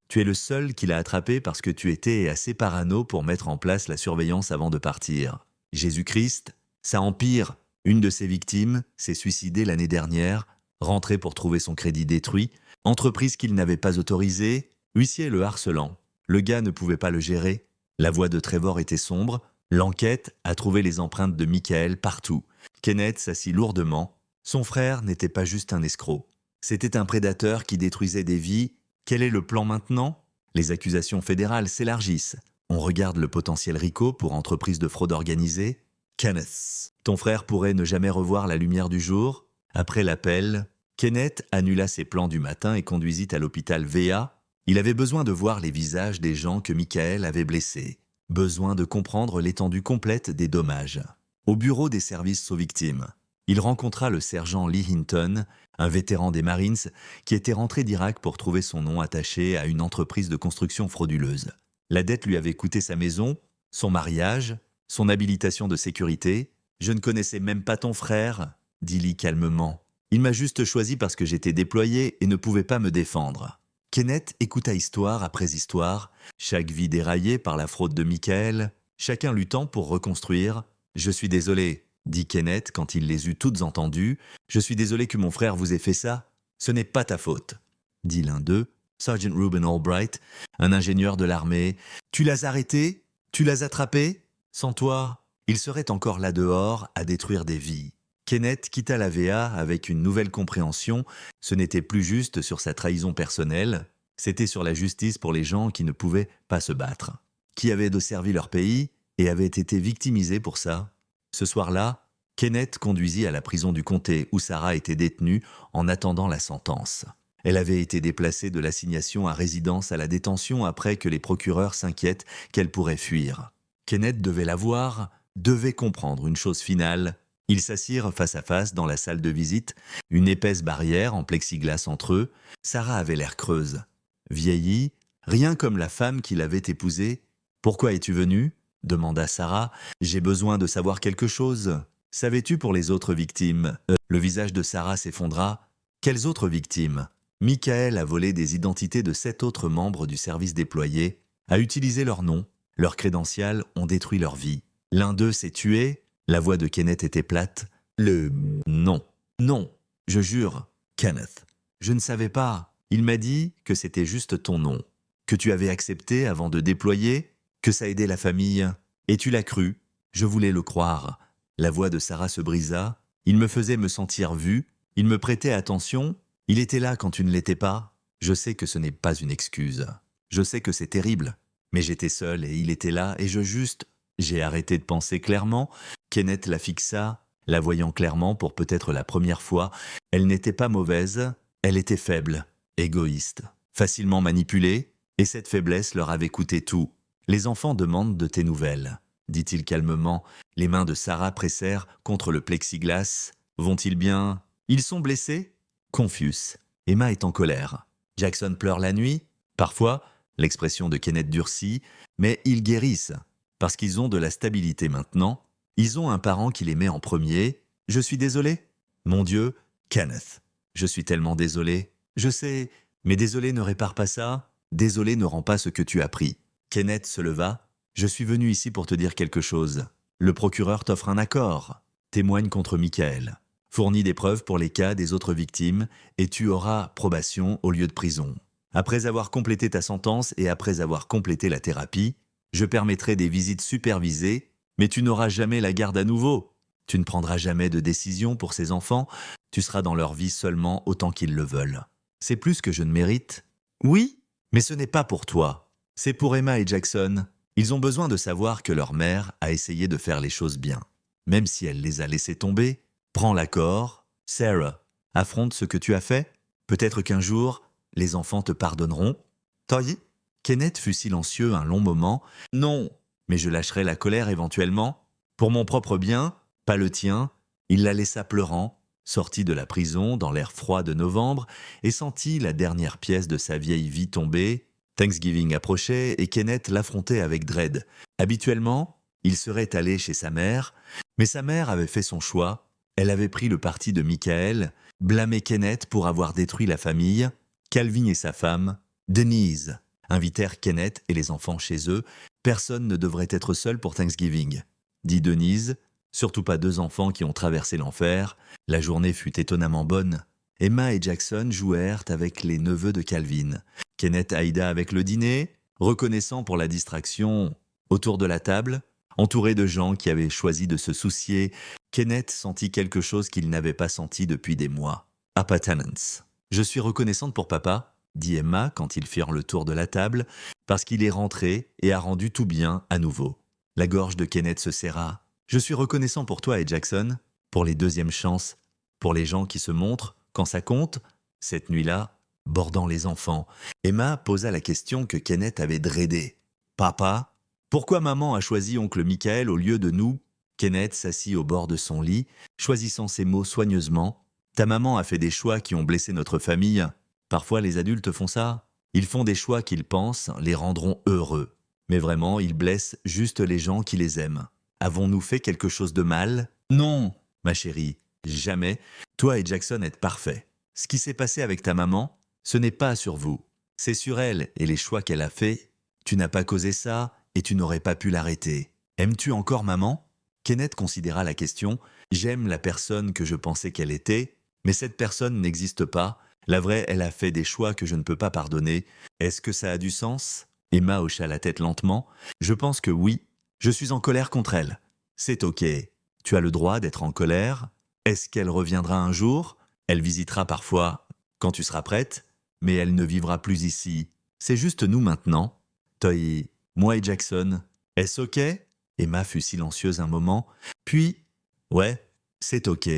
S1: Tu es le seul qui l'a attrapé parce que tu étais assez parano pour mettre en place la surveillance avant de partir. Jésus-Christ, ça empire. Une de ses victimes s'est suicidée l'année dernière, rentrée pour trouver son crédit détruit, entreprise qu'il n'avait pas autorisée, huissier le harcelant. Le gars ne pouvait pas le gérer. La voix de Trevor était sombre. L'enquête a trouvé les empreintes de Michael partout. Kenneth s'assit lourdement. Son frère n'était pas juste un escroc. C'était un prédateur qui détruisait des vies. Quel est le plan maintenant? Les accusations fédérales s'élargissent. On regarde le potentiel RICO pour entreprise de fraude organisée. Kenneth, ton frère pourrait ne jamais revoir la lumière du jour. Après l'appel, Kenneth annula ses plans du matin et conduisit à l'hôpital VA. Il avait besoin de voir les visages des gens que Michael avait blessés. Besoin de comprendre l'étendue complète des dommages. Au bureau des services aux victimes, il rencontra le sergent Lee Hinton, un vétéran des Marines qui était rentré d'Irak pour trouver son nom attaché à une entreprise de construction frauduleuse. La dette lui avait coûté sa maison, son mariage, son habilitation de sécurité. « Je ne connaissais même pas ton frère, dit Lee calmement. Il m'a juste choisi parce que j'étais déployé et ne pouvait pas me défendre. Kenneth écouta histoire après histoire, chaque vie déraillée par la fraude de Michael, chacun luttant pour reconstruire. « Je suis désolé, » dit Kenneth quand il les eut toutes entendues. « Je suis désolé que mon frère vous ait fait ça. Ce n'est pas ta faute. » dit l'un d'eux, Sergeant Reuben Albright, un ingénieur de l'armée. « Tu l'as arrêté? Tu l'as attrapé? Sans toi, il serait encore là dehors à détruire des vies. » Kenneth quitta la VA avec une nouvelle compréhension. Ce n'était plus juste sur sa trahison personnelle, c'était sur la justice pour les gens qui ne pouvaient pas se battre, qui avaient desservi leur pays et avaient été victimisés pour ça. Ce soir-là, Kenneth conduisit à la prison du comté où Sarah était détenue en attendant la sentence. Elle avait été déplacée de l'assignation à résidence à la détention après que les procureurs s'inquiètent qu'elle pourrait fuir. Kenneth devait la voir, devait comprendre une chose finale. Ils s'assirent face à face dans la salle de visite, une épaisse barrière en plexiglas entre eux. Sarah avait l'air creuse, vieillie, rien comme la femme qui l'avait épousée. « Pourquoi es-tu venue ?» demanda Sarah. « J'ai besoin de savoir quelque chose. Savais-tu pour les autres victimes ?» Le visage de Sarah s'effondra. « Quelles autres victimes ?» Michael a volé des identités de 7 autres membres du service déployé, a utilisé leurs noms, leurs crédentials ont détruit leur vie. L'un d'eux s'est tué. La voix de Kenneth était plate. Non, non, je jure, Kenneth. Je ne savais pas. Il m'a dit que c'était juste ton nom, que tu avais accepté avant de déployer, que ça aidait la famille. Et tu l'as cru. Je voulais le croire. » La voix de Sarah se brisa. Il me faisait me sentir vu. Il me prêtait attention. Il était là quand tu ne l'étais pas. Je sais que ce n'est pas une excuse. Je sais que c'est terrible. Mais j'étais seul et il était là et j'ai arrêté de penser clairement. Kenneth la fixa, la voyant clairement pour peut-être la première fois. Elle n'était pas mauvaise, elle était faible, égoïste, facilement manipulée, et cette faiblesse leur avait coûté tout. « Les enfants demandent de tes nouvelles, » dit-il calmement. Les mains de Sarah pressèrent contre le plexiglas. « Vont-ils bien? Ils sont blessés ?» Confus. Emma est en colère. Jackson pleure la nuit. Parfois, l'expression de Kenneth durcit, mais ils guérissent. Parce qu'ils ont de la stabilité maintenant. Ils ont un parent qui les met en premier. Je suis désolé. Mon Dieu, Kenneth. Je suis tellement désolé. Je sais, mais désolé ne répare pas ça. Désolé ne rend pas ce que tu as pris. Kenneth se leva. Je suis venu ici pour te dire quelque chose. Le procureur t'offre un accord. Témoigne contre Michael. Fournis des preuves pour les cas des autres victimes et tu auras probation au lieu de prison. Après avoir complété ta sentence et après avoir complété la thérapie, je permettrai des visites supervisées. Mais tu n'auras jamais la garde à nouveau. Tu ne prendras jamais de décision pour ces enfants. Tu seras dans leur vie seulement autant qu'ils le veulent. C'est plus que je ne mérite. Oui, mais ce n'est pas pour toi. C'est pour Emma et Jackson. Ils ont besoin de savoir que leur mère a essayé de faire les choses bien. Même si elle les a laissés tomber, prends l'accord. Sarah, affronte ce que tu as fait. Peut-être qu'un jour, les enfants te pardonneront. Toy? Kenneth fut silencieux un long moment. Non. Mais je lâcherai la colère éventuellement. Pour mon propre bien, pas le tien. Il la laissa pleurant, sortit de la prison dans l'air froid de novembre et sentit la dernière pièce de sa vieille vie tomber. Thanksgiving approchait et Kenneth l'affrontait avec dread. Habituellement, il serait allé chez sa mère, mais sa mère avait fait son choix. Elle avait pris le parti de Michael, blâmé Kenneth pour avoir détruit la famille. Calvin et sa femme, Denise, invitèrent Kenneth et les enfants chez eux. Personne ne devrait être seul pour Thanksgiving, dit Denise, surtout pas 2 enfants qui ont traversé l'enfer. La journée fut étonnamment bonne. Emma et Jackson jouèrent avec les neveux de Calvin. Kenneth aida avec le dîner, reconnaissant pour la distraction autour de la table, entouré de gens qui avaient choisi de se soucier. Kenneth sentit quelque chose qu'il n'avait pas senti depuis des mois. Appartenance. « Je suis reconnaissante pour papa, » dit Emma quand ils firent le tour de la table, parce qu'il est rentré et a rendu tout bien à nouveau. La gorge de Kenneth se serra. « Je suis reconnaissant pour toi et Jackson, pour les 2e chances, pour les gens qui se montrent quand ça compte. » Cette nuit-là, bordant les enfants, Emma posa la question que Kenneth avait dreadée. « Papa, pourquoi maman a choisi oncle Michael au lieu de nous ?» Kenneth s'assit au bord de son lit, choisissant ses mots soigneusement. « Ta maman a fait des choix qui ont blessé notre famille. Parfois les adultes font ça. Ils font des choix qu'ils pensent les rendront heureux. Mais vraiment, ils blessent juste les gens qui les aiment. Avons-nous fait quelque chose de mal? Non, ma chérie, jamais. Toi et Jackson êtes parfaits. Ce qui s'est passé avec ta maman, ce n'est pas sur vous. C'est sur elle et les choix qu'elle a faits. Tu n'as pas causé ça et tu n'aurais pas pu l'arrêter. Aimes-tu encore maman? Kenneth considéra la question. J'aime la personne que je pensais qu'elle était, mais cette personne n'existe pas. La vraie, elle a fait des choix que je ne peux pas pardonner. Est-ce que ça a du sens? Emma hocha la tête lentement. Je pense que oui. Je suis en colère contre elle. C'est ok. Tu as le droit d'être en colère. Est-ce qu'elle reviendra un jour? Elle visitera parfois quand tu seras prête, mais elle ne vivra plus ici. C'est juste nous maintenant. Toy, moi et Jackson. Est-ce ok? Emma fut silencieuse un moment, puis « Ouais, c'est ok ».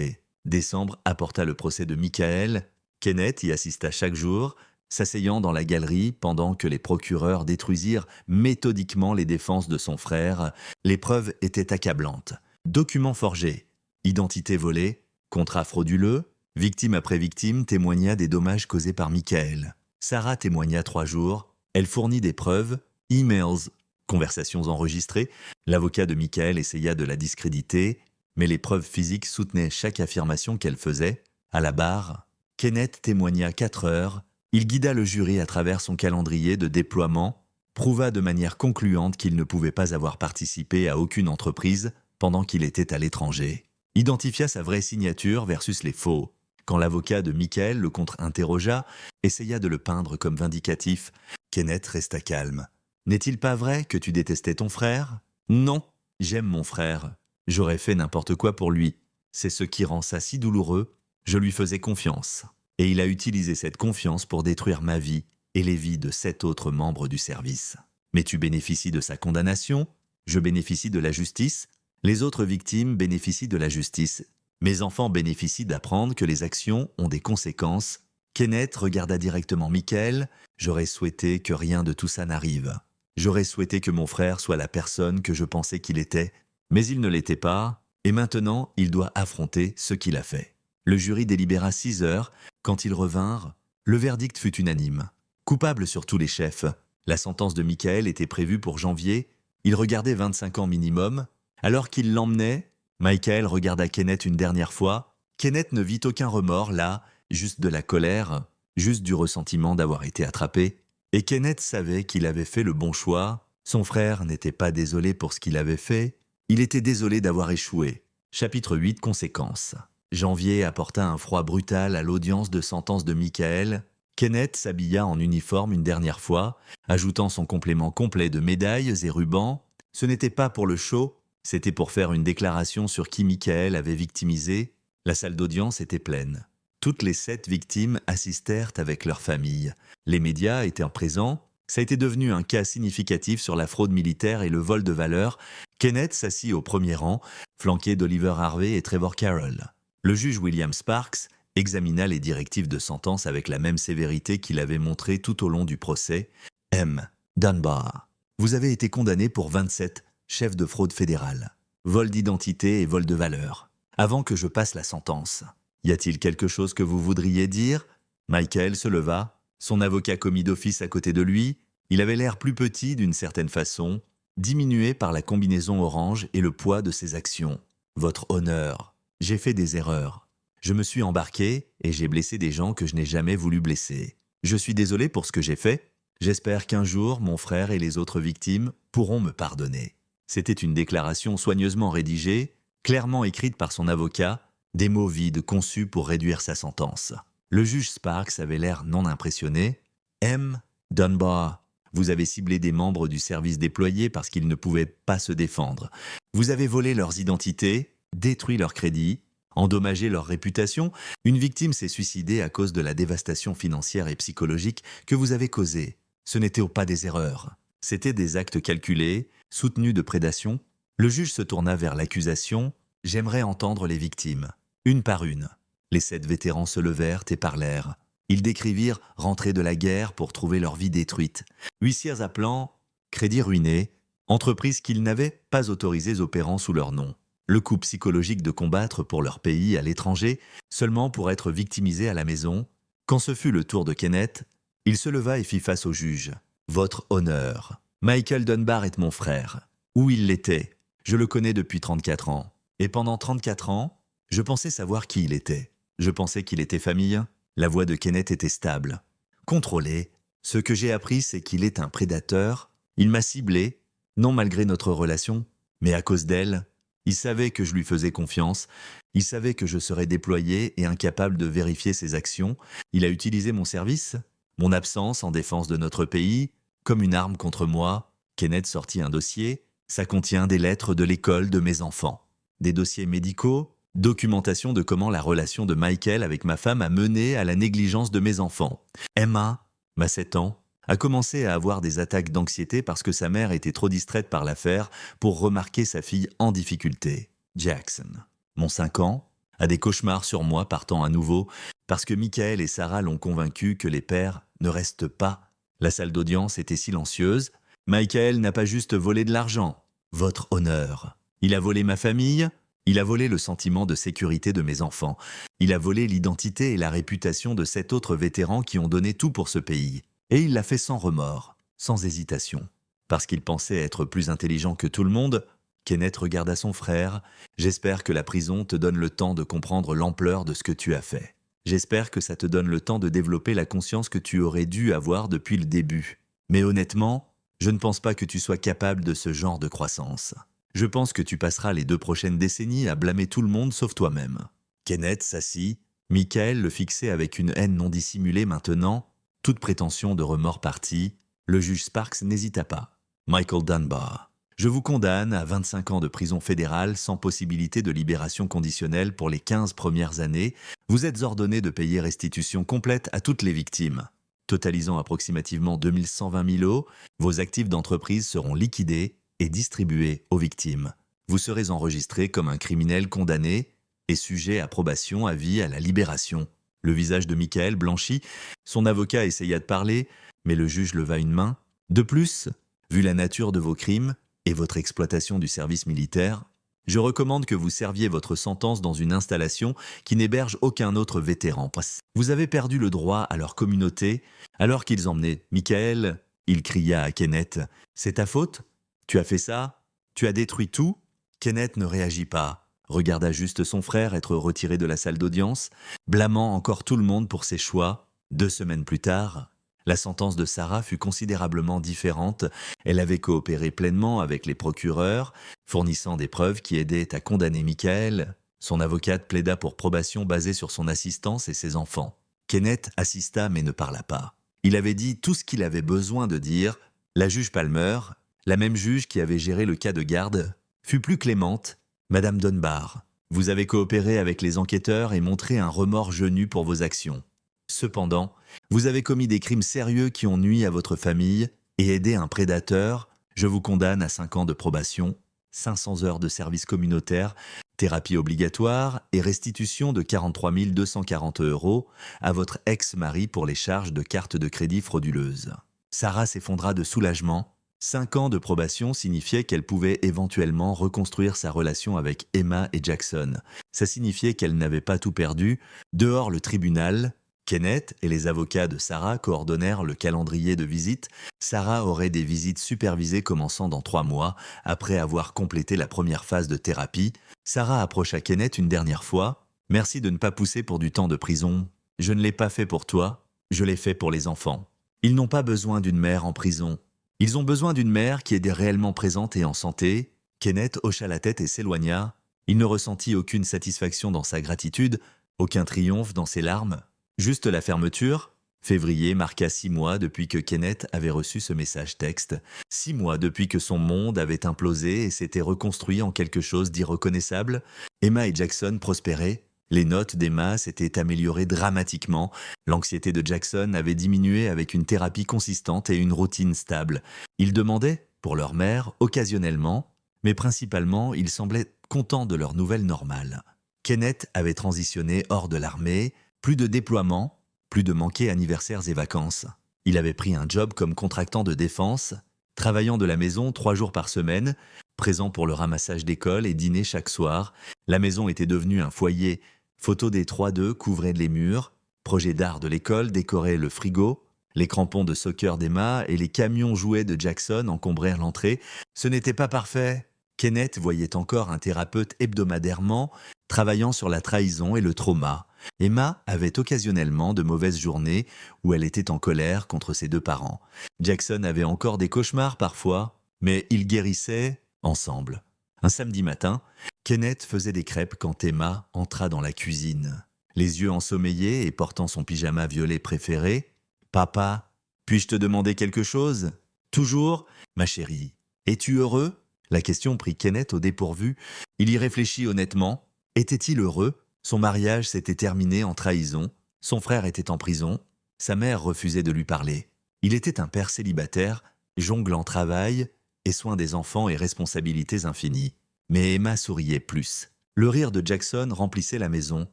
S1: Décembre apporta le procès de Michael. Kenneth y assista chaque jour, s'asseyant dans la galerie pendant que les procureurs détruisirent méthodiquement les défenses de son frère. Les preuves étaient accablantes. Documents forgés, identité volée, contrat frauduleux, victime après victime témoigna des dommages causés par Michael. Sarah témoigna 3 jours. Elle fournit des preuves, emails, conversations enregistrées. L'avocat de Michael essaya de la discréditer, mais les preuves physiques soutenaient chaque affirmation qu'elle faisait. À la barre, Kenneth témoigna 4 heures. Il guida le jury à travers son calendrier de déploiement, prouva de manière concluante qu'il ne pouvait pas avoir participé à aucune entreprise pendant qu'il était à l'étranger. Identifia sa vraie signature versus les faux. Quand l'avocat de Michael le contre-interrogea, essaya de le peindre comme vindicatif, Kenneth resta calme. « N'est-il pas vrai que tu détestais ton frère? » « Non, j'aime mon frère. J'aurais fait n'importe quoi pour lui. C'est ce qui rend ça si douloureux. Je lui faisais confiance. Et il a utilisé cette confiance pour détruire ma vie et les vies de 7 autres membres du service. Mais tu bénéficies de sa condamnation, je bénéficie de la justice, les autres victimes bénéficient de la justice. Mes enfants bénéficient d'apprendre que les actions ont des conséquences. » Kenneth regarda directement Michael. « J'aurais souhaité que rien de tout ça n'arrive. J'aurais souhaité que mon frère soit la personne que je pensais qu'il était, mais il ne l'était pas, et maintenant il doit affronter ce qu'il a fait. » Le jury délibéra 6 heures. Quand ils revinrent, le verdict fut unanime. Coupable sur tous les chefs. La sentence de Michael était prévue pour janvier. Il regardait 25 ans minimum. Alors qu'il l'emmenait, Michael regarda Kenneth une dernière fois. Kenneth ne vit aucun remords là, juste de la colère, juste du ressentiment d'avoir été attrapé. Et Kenneth savait qu'il avait fait le bon choix. Son frère n'était pas désolé pour ce qu'il avait fait. Il était désolé d'avoir échoué. Chapitre 8, conséquences. Janvier apporta un froid brutal à l'audience de sentence de Michael. Kenneth s'habilla en uniforme une dernière fois, ajoutant son complément complet de médailles et rubans. Ce n'était pas pour le show, c'était pour faire une déclaration sur qui Michael avait victimisé. La salle d'audience était pleine. Toutes les 7 victimes assistèrent avec leurs familles. Les médias étaient présents. Ça a été devenu un cas significatif sur la fraude militaire et le vol de valeurs. Kenneth s'assit au premier rang, flanqué d'Oliver Harvey et Trevor Carroll. Le juge William Sparks examina les directives de sentence avec la même sévérité qu'il avait montrée tout au long du procès. M. Dunbar, vous avez été condamné pour 27 chefs de fraude fédérale, vol d'identité et vol de valeurs. Avant que je passe la sentence, y a-t-il quelque chose que vous voudriez dire? Michael se leva, son avocat commis d'office à côté de lui. Il avait l'air plus petit d'une certaine façon, diminué par la combinaison orange et le poids de ses actions. Votre honneur, j'ai fait des erreurs. Je me suis embarqué et j'ai blessé des gens que je n'ai jamais voulu blesser. Je suis désolé pour ce que j'ai fait. J'espère qu'un jour, mon frère et les autres victimes pourront me pardonner. C'était une déclaration soigneusement rédigée, clairement écrite par son avocat, des mots vides conçus pour réduire sa sentence. Le juge Sparks avait l'air non impressionné. « M. Dunbar, vous avez ciblé des membres du service déployé parce qu'ils ne pouvaient pas se défendre. Vous avez volé leurs identités, détruit leur crédit, endommagé leur réputation. Une victime s'est suicidée à cause de la dévastation financière et psychologique que vous avez causée. Ce n'était pas des erreurs. C'étaient des actes calculés, soutenus de prédation. » Le juge se tourna vers l'accusation. « J'aimerais entendre les victimes, une par une. » Les 7 vétérans se levèrent et parlèrent. Ils décrivirent rentrer de la guerre pour trouver leur vie détruite. Huissiers appelant, crédit ruiné, entreprises qu'ils n'avaient pas autorisées opérant sous leur nom. Le coup psychologique de combattre pour leur pays à l'étranger, seulement pour être victimisés à la maison. Quand ce fut le tour de Kenneth, il se leva et fit face au juge. « Votre honneur, Michael Dunbar est mon frère. Où il l'était. Je le connais depuis 34 ans. Et pendant 34 ans, je pensais savoir qui il était. Je pensais qu'il était famille. La voix de Kenneth était stable. Contrôlée. Ce que j'ai appris, c'est qu'il est un prédateur. Il m'a ciblé, non malgré notre relation, mais à cause d'elle. Il savait que je lui faisais confiance. Il savait que je serais déployé et incapable de vérifier ses actions. Il a utilisé mon service, mon absence en défense de notre pays, comme une arme contre moi. Kenneth sortit un dossier. Ça contient des lettres de l'école de mes enfants. Des dossiers médicaux, documentation de comment la relation de Michael avec ma femme a mené à la négligence de mes enfants. Emma, ma 7 ans, a commencé à avoir des attaques d'anxiété parce que sa mère était trop distraite par l'affaire pour remarquer sa fille en difficulté. Jackson, mon 5 ans, a des cauchemars sur moi partant à nouveau parce que Michael et Sarah l'ont convaincu que les pères ne restent pas. La salle d'audience était silencieuse. Michael n'a pas juste volé de l'argent, votre honneur. Il a volé ma famille, il a volé le sentiment de sécurité de mes enfants. Il a volé l'identité et la réputation de 7 autres vétérans qui ont donné tout pour ce pays. Et il l'a fait sans remords, sans hésitation. Parce qu'il pensait être plus intelligent que tout le monde, Kenneth regarda son frère. « J'espère que la prison te donne le temps de comprendre l'ampleur de ce que tu as fait. J'espère que ça te donne le temps de développer la conscience que tu aurais dû avoir depuis le début. Mais honnêtement, je ne pense pas que tu sois capable de ce genre de croissance. Je pense que tu passeras les 2 prochaines décennies à blâmer tout le monde sauf toi-même. » Kenneth s'assit. Michael le fixait avec une haine non dissimulée maintenant. Toute prétention de remords partie, le juge Sparks n'hésita pas. « Michael Dunbar, je vous condamne à 25 ans de prison fédérale sans possibilité de libération conditionnelle pour les 15 premières années. Vous êtes ordonné de payer restitution complète à toutes les victimes. Totalisant approximativement 2120 000 €, vos actifs d'entreprise seront liquidés et distribués aux victimes. Vous serez enregistré comme un criminel condamné et sujet à probation à vie à la libération. » Le visage de Michael blanchit. Son avocat essaya de parler, mais le juge leva une main. « De plus, vu la nature de vos crimes et votre exploitation du service militaire, je recommande que vous serviez votre sentence dans une installation qui n'héberge aucun autre vétéran. Vous avez perdu le droit à leur communauté alors qu'ils emmenaient. Michael, il cria à Kenneth, « C'est ta faute? Tu as fait ça? Tu as détruit tout ?» Kenneth ne réagit pas. Regarda juste son frère être retiré de la salle d'audience, blâmant encore tout le monde pour ses choix. 2 semaines plus tard, la sentence de Sarah fut considérablement différente. Elle avait coopéré pleinement avec les procureurs, fournissant des preuves qui aidaient à condamner Michael. Son avocate plaida pour probation basée sur son assistance et ses enfants. Kenneth assista mais ne parla pas. Il avait dit tout ce qu'il avait besoin de dire. La juge Palmer, la même juge qui avait géré le cas de garde, fut plus clémente. « Madame Dunbar, vous avez coopéré avec les enquêteurs et montré un remords genuin pour vos actions. Cependant, vous avez commis des crimes sérieux qui ont nui à votre famille et aidé un prédateur. Je vous condamne à 5 ans de probation, 500 heures de service communautaire, thérapie obligatoire et restitution de 43 240 € à votre ex-mari pour les charges de carte de crédit frauduleuse. » Sarah s'effondra de soulagement. 5 ans de probation signifiait qu'elle pouvait éventuellement reconstruire sa relation avec Emma et Jackson. Ça signifiait qu'elle n'avait pas tout perdu. Dehors le tribunal, Kenneth et les avocats de Sarah coordonnèrent le calendrier de visites. Sarah aurait des visites supervisées commençant dans 3 mois, après avoir complété la première phase de thérapie. Sarah approcha Kenneth une dernière fois. « Merci de ne pas pousser pour du temps de prison. Je ne l'ai pas fait pour toi, je l'ai fait pour les enfants. Ils n'ont pas besoin d'une mère en prison. Ils ont besoin d'une mère qui est réellement présente et en santé. » Kenneth hocha la tête et s'éloigna. Il ne ressentit aucune satisfaction dans sa gratitude, aucun triomphe dans ses larmes. Juste la fermeture. Février marqua 6 mois depuis que Kenneth avait reçu ce message texte. 6 mois depuis que son monde avait implosé et s'était reconstruit en quelque chose d'irreconnaissable. Emma et Jackson prospéraient. Les notes d'Emma s'étaient améliorées dramatiquement. L'anxiété de Jackson avait diminué avec une thérapie consistante et une routine stable. Ils demandaient, pour leur mère, occasionnellement, mais principalement, ils semblaient contents de leur nouvelle normale. Kenneth avait transitionné hors de l'armée, plus de déploiement, plus de manquer anniversaires et vacances. Il avait pris un job comme contractant de défense, travaillant de la maison 3 jours par semaine, présent pour le ramassage d'école et dîner chaque soir. La maison était devenue un foyer. Photos des 3-2 couvraient les murs, projets d'art de l'école décoraient le frigo, les crampons de soccer d'Emma et les camions jouets de Jackson encombrèrent l'entrée. Ce n'était pas parfait, Kenneth voyait encore un thérapeute hebdomadairement travaillant sur la trahison et le trauma. Emma avait occasionnellement de mauvaises journées où elle était en colère contre ses deux parents. Jackson avait encore des cauchemars parfois, mais ils guérissaient ensemble. Un samedi matin, Kenneth faisait des crêpes quand Emma entra dans la cuisine. Les yeux ensommeillés et portant son pyjama violet préféré. « Papa, puis-je te demander quelque chose ?»« Toujours, ma chérie. Es-tu heureux ?» La question prit Kenneth au dépourvu. Il y réfléchit honnêtement. Était-il heureux ? Son mariage s'était terminé en trahison. Son frère était en prison. Sa mère refusait de lui parler. Il était un père célibataire, jonglant travail et soin des enfants et responsabilités infinies. Mais Emma souriait plus. Le rire de Jackson remplissait la maison.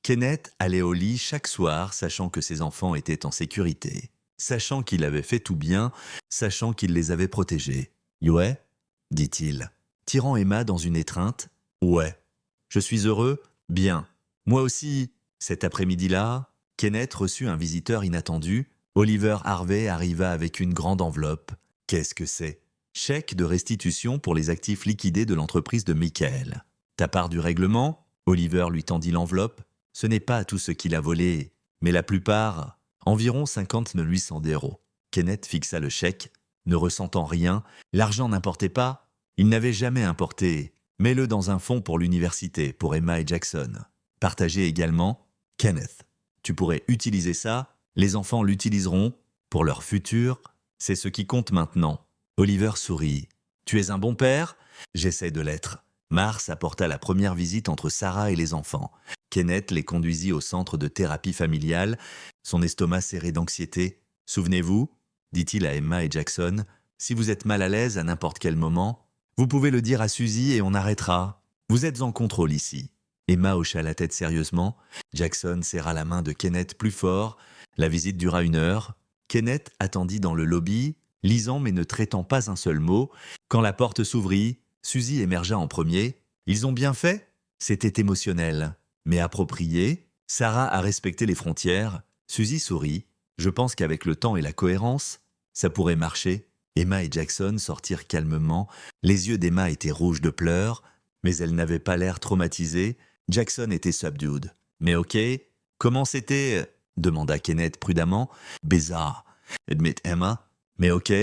S1: Kenneth allait au lit chaque soir, sachant que ses enfants étaient en sécurité, sachant qu'il avait fait tout bien, sachant qu'il les avait protégés. « Ouais ?» dit-il, tirant Emma dans une étreinte. « Ouais. Je suis heureux ? Bien. Moi aussi. » Cet après-midi-là, Kenneth reçut un visiteur inattendu. Oliver Harvey arriva avec une grande enveloppe. Qu'est-ce que c'est ? Chèque de restitution pour les actifs liquidés de l'entreprise de Michael. Ta part du règlement ? Oliver lui tendit l'enveloppe. Ce n'est pas tout ce qu'il a volé, mais la plupart, environ 50 800 €. Kenneth fixa le chèque, ne ressentant rien. L'argent n'importait pas. Il n'avait jamais importé. Mets-le dans un fonds pour l'université, pour Emma et Jackson. Partagez également. Kenneth, tu pourrais utiliser ça. Les enfants l'utiliseront pour leur futur. C'est ce qui compte maintenant. Oliver sourit. Tu es un bon père ? J'essaie de l'être. Mars apporta la première visite entre Sarah et les enfants. Kenneth les conduisit au centre de thérapie familiale, son estomac serré d'anxiété. « Souvenez-vous, dit-il à Emma et Jackson, si vous êtes mal à l'aise à n'importe quel moment, vous pouvez le dire à Suzy et on arrêtera. Vous êtes en contrôle ici. » Emma hocha la tête sérieusement. Jackson serra la main de Kenneth plus fort. La visite dura 1 heure. Kenneth attendit dans le lobby, lisant mais ne traitant pas un seul mot. Quand la porte s'ouvrit, Suzy émergea en premier. « Ils ont bien fait ?» C'était émotionnel, mais approprié. Sarah a respecté les frontières. Suzy sourit. « Je pense qu'avec le temps et la cohérence, ça pourrait marcher. » Emma et Jackson sortirent calmement. Les yeux d'Emma étaient rouges de pleurs, mais elle n'avait pas l'air traumatisée. Jackson était subdued. « Mais ok, comment c'était ?» demanda Kenneth prudemment. « Bizarre, admit Emma. Mais ok. »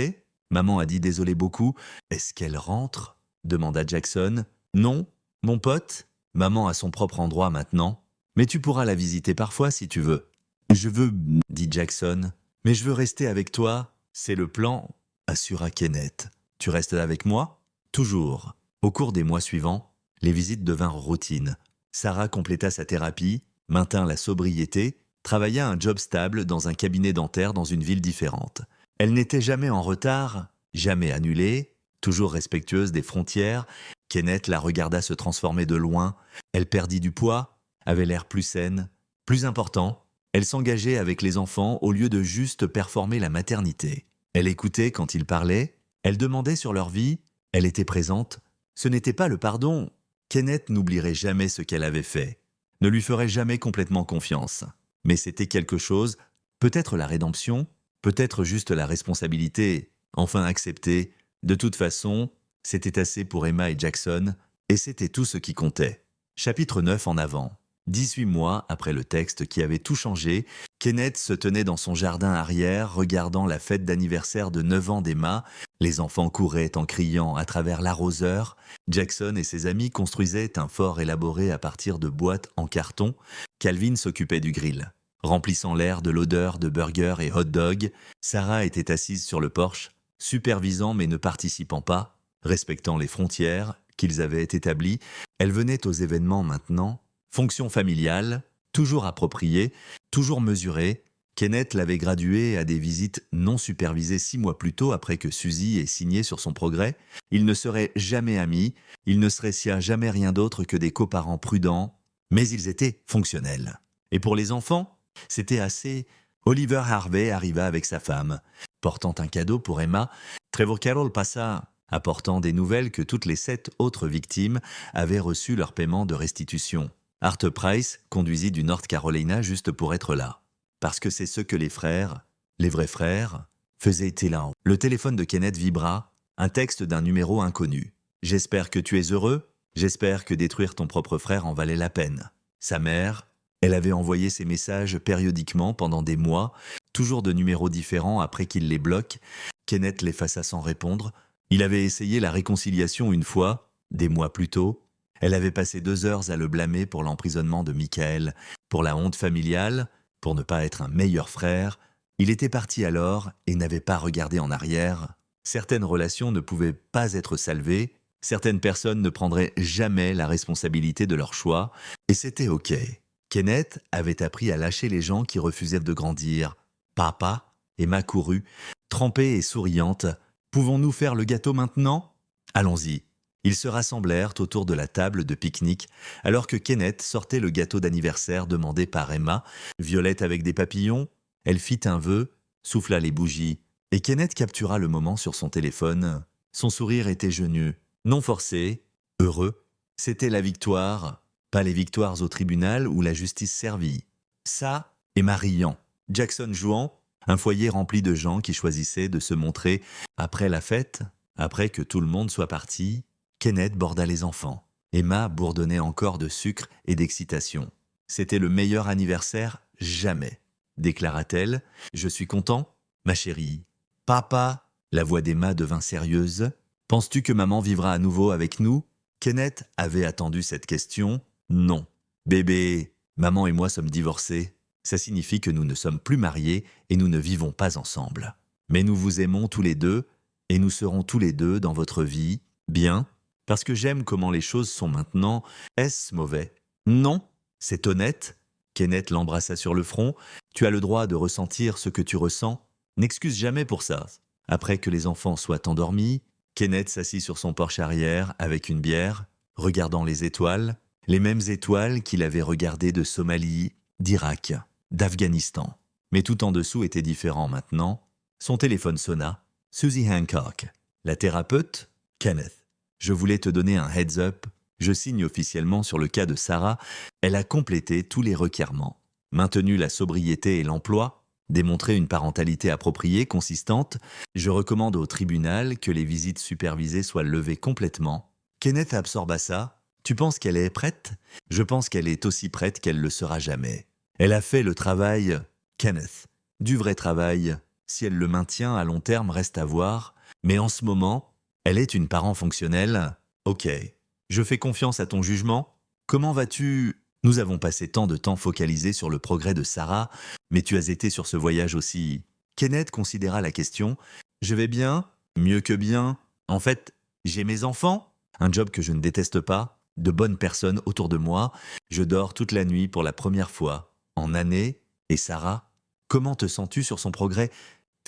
S1: Maman a dit désolé beaucoup. « Est-ce qu'elle rentre ?» demanda Jackson. « Non, mon pote. Maman a son propre endroit maintenant. Mais tu pourras la visiter parfois si tu veux. »« Je veux, » dit Jackson. « Mais je veux rester avec toi. C'est le plan, » assura Kenneth. « Tu restes avec moi ?»« Toujours. » Au cours des mois suivants, les visites devinrent routine. Sarah compléta sa thérapie, maintint la sobriété, travailla un job stable dans un cabinet dentaire dans une ville différente. Elle n'était jamais en retard, jamais annulée, toujours respectueuse des frontières. Kenneth la regarda se transformer de loin. Elle perdit du poids, avait l'air plus saine. Plus important, elle s'engageait avec les enfants au lieu de juste performer la maternité. Elle écoutait quand ils parlaient, elle demandait sur leur vie, elle était présente. Ce n'était pas le pardon. Kenneth n'oublierait jamais ce qu'elle avait fait, ne lui ferait jamais complètement confiance. Mais c'était quelque chose, peut-être la rédemption, peut-être juste la responsabilité, enfin acceptée. De toute façon, c'était assez pour Emma et Jackson, et c'était tout ce qui comptait. Chapitre 9 en avant. 18 mois après le texte qui avait tout changé, Kenneth se tenait dans son jardin arrière, regardant la fête d'anniversaire de 9 ans d'Emma. Les enfants couraient en criant à travers l'arroseur. Jackson et ses amis construisaient un fort élaboré à partir de boîtes en carton. Calvin s'occupait du grill. Remplissant l'air de l'odeur de burgers et hot dogs, Sarah était assise sur le porche, supervisant mais ne participant pas, respectant les frontières qu'ils avaient établies. Elle venait aux événements maintenant. Fonction familiale, toujours appropriée, toujours mesurée. Kenneth l'avait graduée à des visites non supervisées 6 mois plus tôt après que Suzy ait signé sur son progrès. Ils ne seraient jamais amis, ils ne seraient jamais rien d'autre que des coparents prudents, mais ils étaient fonctionnels. Et pour les enfants, c'était assez. Oliver Harvey arriva avec sa femme, portant un cadeau pour Emma. Trevor Carroll passa, apportant des nouvelles que toutes les 7 autres victimes avaient reçu leur paiement de restitution. Art Price conduisit du North Carolina juste pour être là. Parce que c'est ce que les frères, les vrais frères, faisaient là. Le téléphone de Kenneth vibra, un texte d'un numéro inconnu. J'espère que tu es heureux. J'espère que détruire ton propre frère en valait la peine. Sa mère, elle avait envoyé ces messages périodiquement pendant des mois, toujours de numéros différents après qu'il les bloque. Kenneth l'effaça sans répondre. Il avait essayé la réconciliation une fois, des mois plus tôt. Elle avait passé 2 heures à le blâmer pour l'emprisonnement de Michael, pour la honte familiale, pour ne pas être un meilleur frère. Il était parti alors et n'avait pas regardé en arrière. Certaines relations ne pouvaient pas être salvées, certaines personnes ne prendraient jamais la responsabilité de leur choix, et c'était OK. Kenneth avait appris à lâcher les gens qui refusaient de grandir. Papa, Emma courut, trempée et souriante. Pouvons-nous faire le gâteau maintenant? Allons-y. Ils se rassemblèrent autour de la table de pique-nique, alors que Kenneth sortait le gâteau d'anniversaire demandé par Emma, violette avec des papillons. Elle fit un vœu, souffla les bougies, et Kenneth captura le moment sur son téléphone. Son sourire était jeune, non forcé, heureux. C'était la victoire, pas les victoires au tribunal où la justice servit. Ça, Emma riant, Jackson jouant, un foyer rempli de gens qui choisissaient de se montrer après la fête, après que tout le monde soit parti. Kenneth borda les enfants. Emma bourdonnait encore de sucre et d'excitation. C'était le meilleur anniversaire jamais, déclara-t-elle. Je suis content, ma chérie. Papa, la voix d'Emma devint sérieuse. Penses-tu que maman vivra à nouveau avec nous? Kenneth avait attendu cette question. Non. Bébé, maman et moi sommes divorcés. Ça signifie que nous ne sommes plus mariés et nous ne vivons pas ensemble. Mais nous vous aimons tous les deux et nous serons tous les deux dans votre vie. Bien, parce que j'aime comment les choses sont maintenant. Est-ce mauvais? Non, c'est honnête. Kenneth l'embrassa sur le front. Tu as le droit de ressentir ce que tu ressens. N'excuse jamais pour ça. Après que les enfants soient endormis, Kenneth s'assit sur son porche arrière avec une bière, regardant les étoiles, les mêmes étoiles qu'il avait regardées de Somalie, d'Irak, d'Afghanistan. Mais tout en dessous était différent maintenant. Son téléphone sonna. Susie Hancock, la thérapeute, Kenneth. Je voulais te donner un heads-up. Je signe officiellement sur le cas de Sarah. Elle a complété tous les requirements. Maintenu la sobriété et l'emploi, démontré une parentalité appropriée, consistante. Je recommande au tribunal que les visites supervisées soient levées complètement. Kenneth absorba ça. Tu penses qu'elle est prête? Je pense qu'elle est aussi prête qu'elle le sera jamais. Elle a fait le travail, Kenneth. Du vrai travail. Si elle le maintient à long terme reste à voir. Mais en ce moment, elle est une parent fonctionnelle. Ok. Je fais confiance à ton jugement. Comment vas-tu? Nous avons passé tant de temps focalisés sur le progrès de Sarah, mais tu as été sur ce voyage aussi. Kenneth considéra la question. Je vais bien? Mieux que bien. En fait, j'ai mes enfants, un job que je ne déteste pas, de bonnes personnes autour de moi. Je dors toute la nuit pour la première fois, en années. Et Sarah, comment te sens-tu sur son progrès?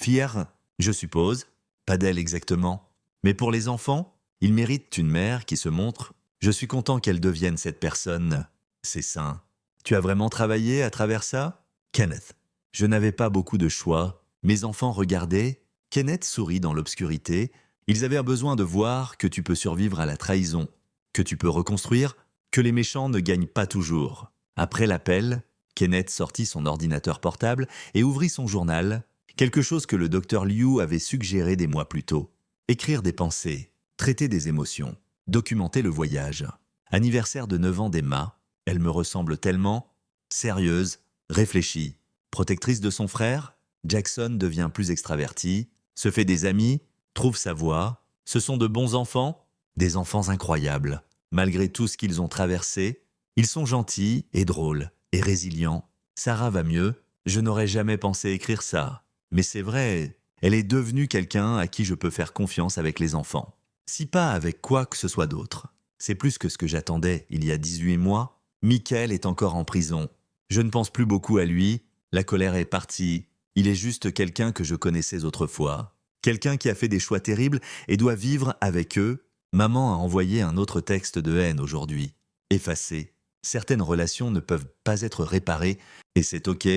S1: Fière, je suppose. Pas d'elle exactement. Mais pour les enfants, ils méritent une mère qui se montre. Je suis content qu'elle devienne cette personne. C'est sain. Tu as vraiment travaillé à travers ça? Kenneth. Je n'avais pas beaucoup de choix. Mes enfants regardaient. Kenneth sourit dans l'obscurité. Ils avaient besoin de voir que tu peux survivre à la trahison, que tu peux reconstruire, que les méchants ne gagnent pas toujours. Après l'appel, Kenneth sortit son ordinateur portable et ouvrit son journal, quelque chose que le docteur Liu avait suggéré des mois plus tôt. Écrire des pensées, traiter des émotions, documenter le voyage. Anniversaire de 9 ans d'Emma, elle me ressemble tellement. Sérieuse, réfléchie, protectrice de son frère, Jackson devient plus extraverti, se fait des amis, trouve sa voie. Ce sont de bons enfants, des enfants incroyables. Malgré tout ce qu'ils ont traversé, ils sont gentils et drôles et résilients. Sarah va mieux, je n'aurais jamais pensé écrire ça. Mais c'est vrai, elle est devenue quelqu'un à qui je peux faire confiance avec les enfants. Si pas avec quoi que ce soit d'autre. C'est plus que ce que j'attendais il y a 18 mois. Michael est encore en prison. Je ne pense plus beaucoup à lui. La colère est partie. Il est juste quelqu'un que je connaissais autrefois. Quelqu'un qui a fait des choix terribles et doit vivre avec eux. Maman a envoyé un autre texte de haine aujourd'hui. Effacé. Certaines relations ne peuvent pas être réparées. Et c'est ok.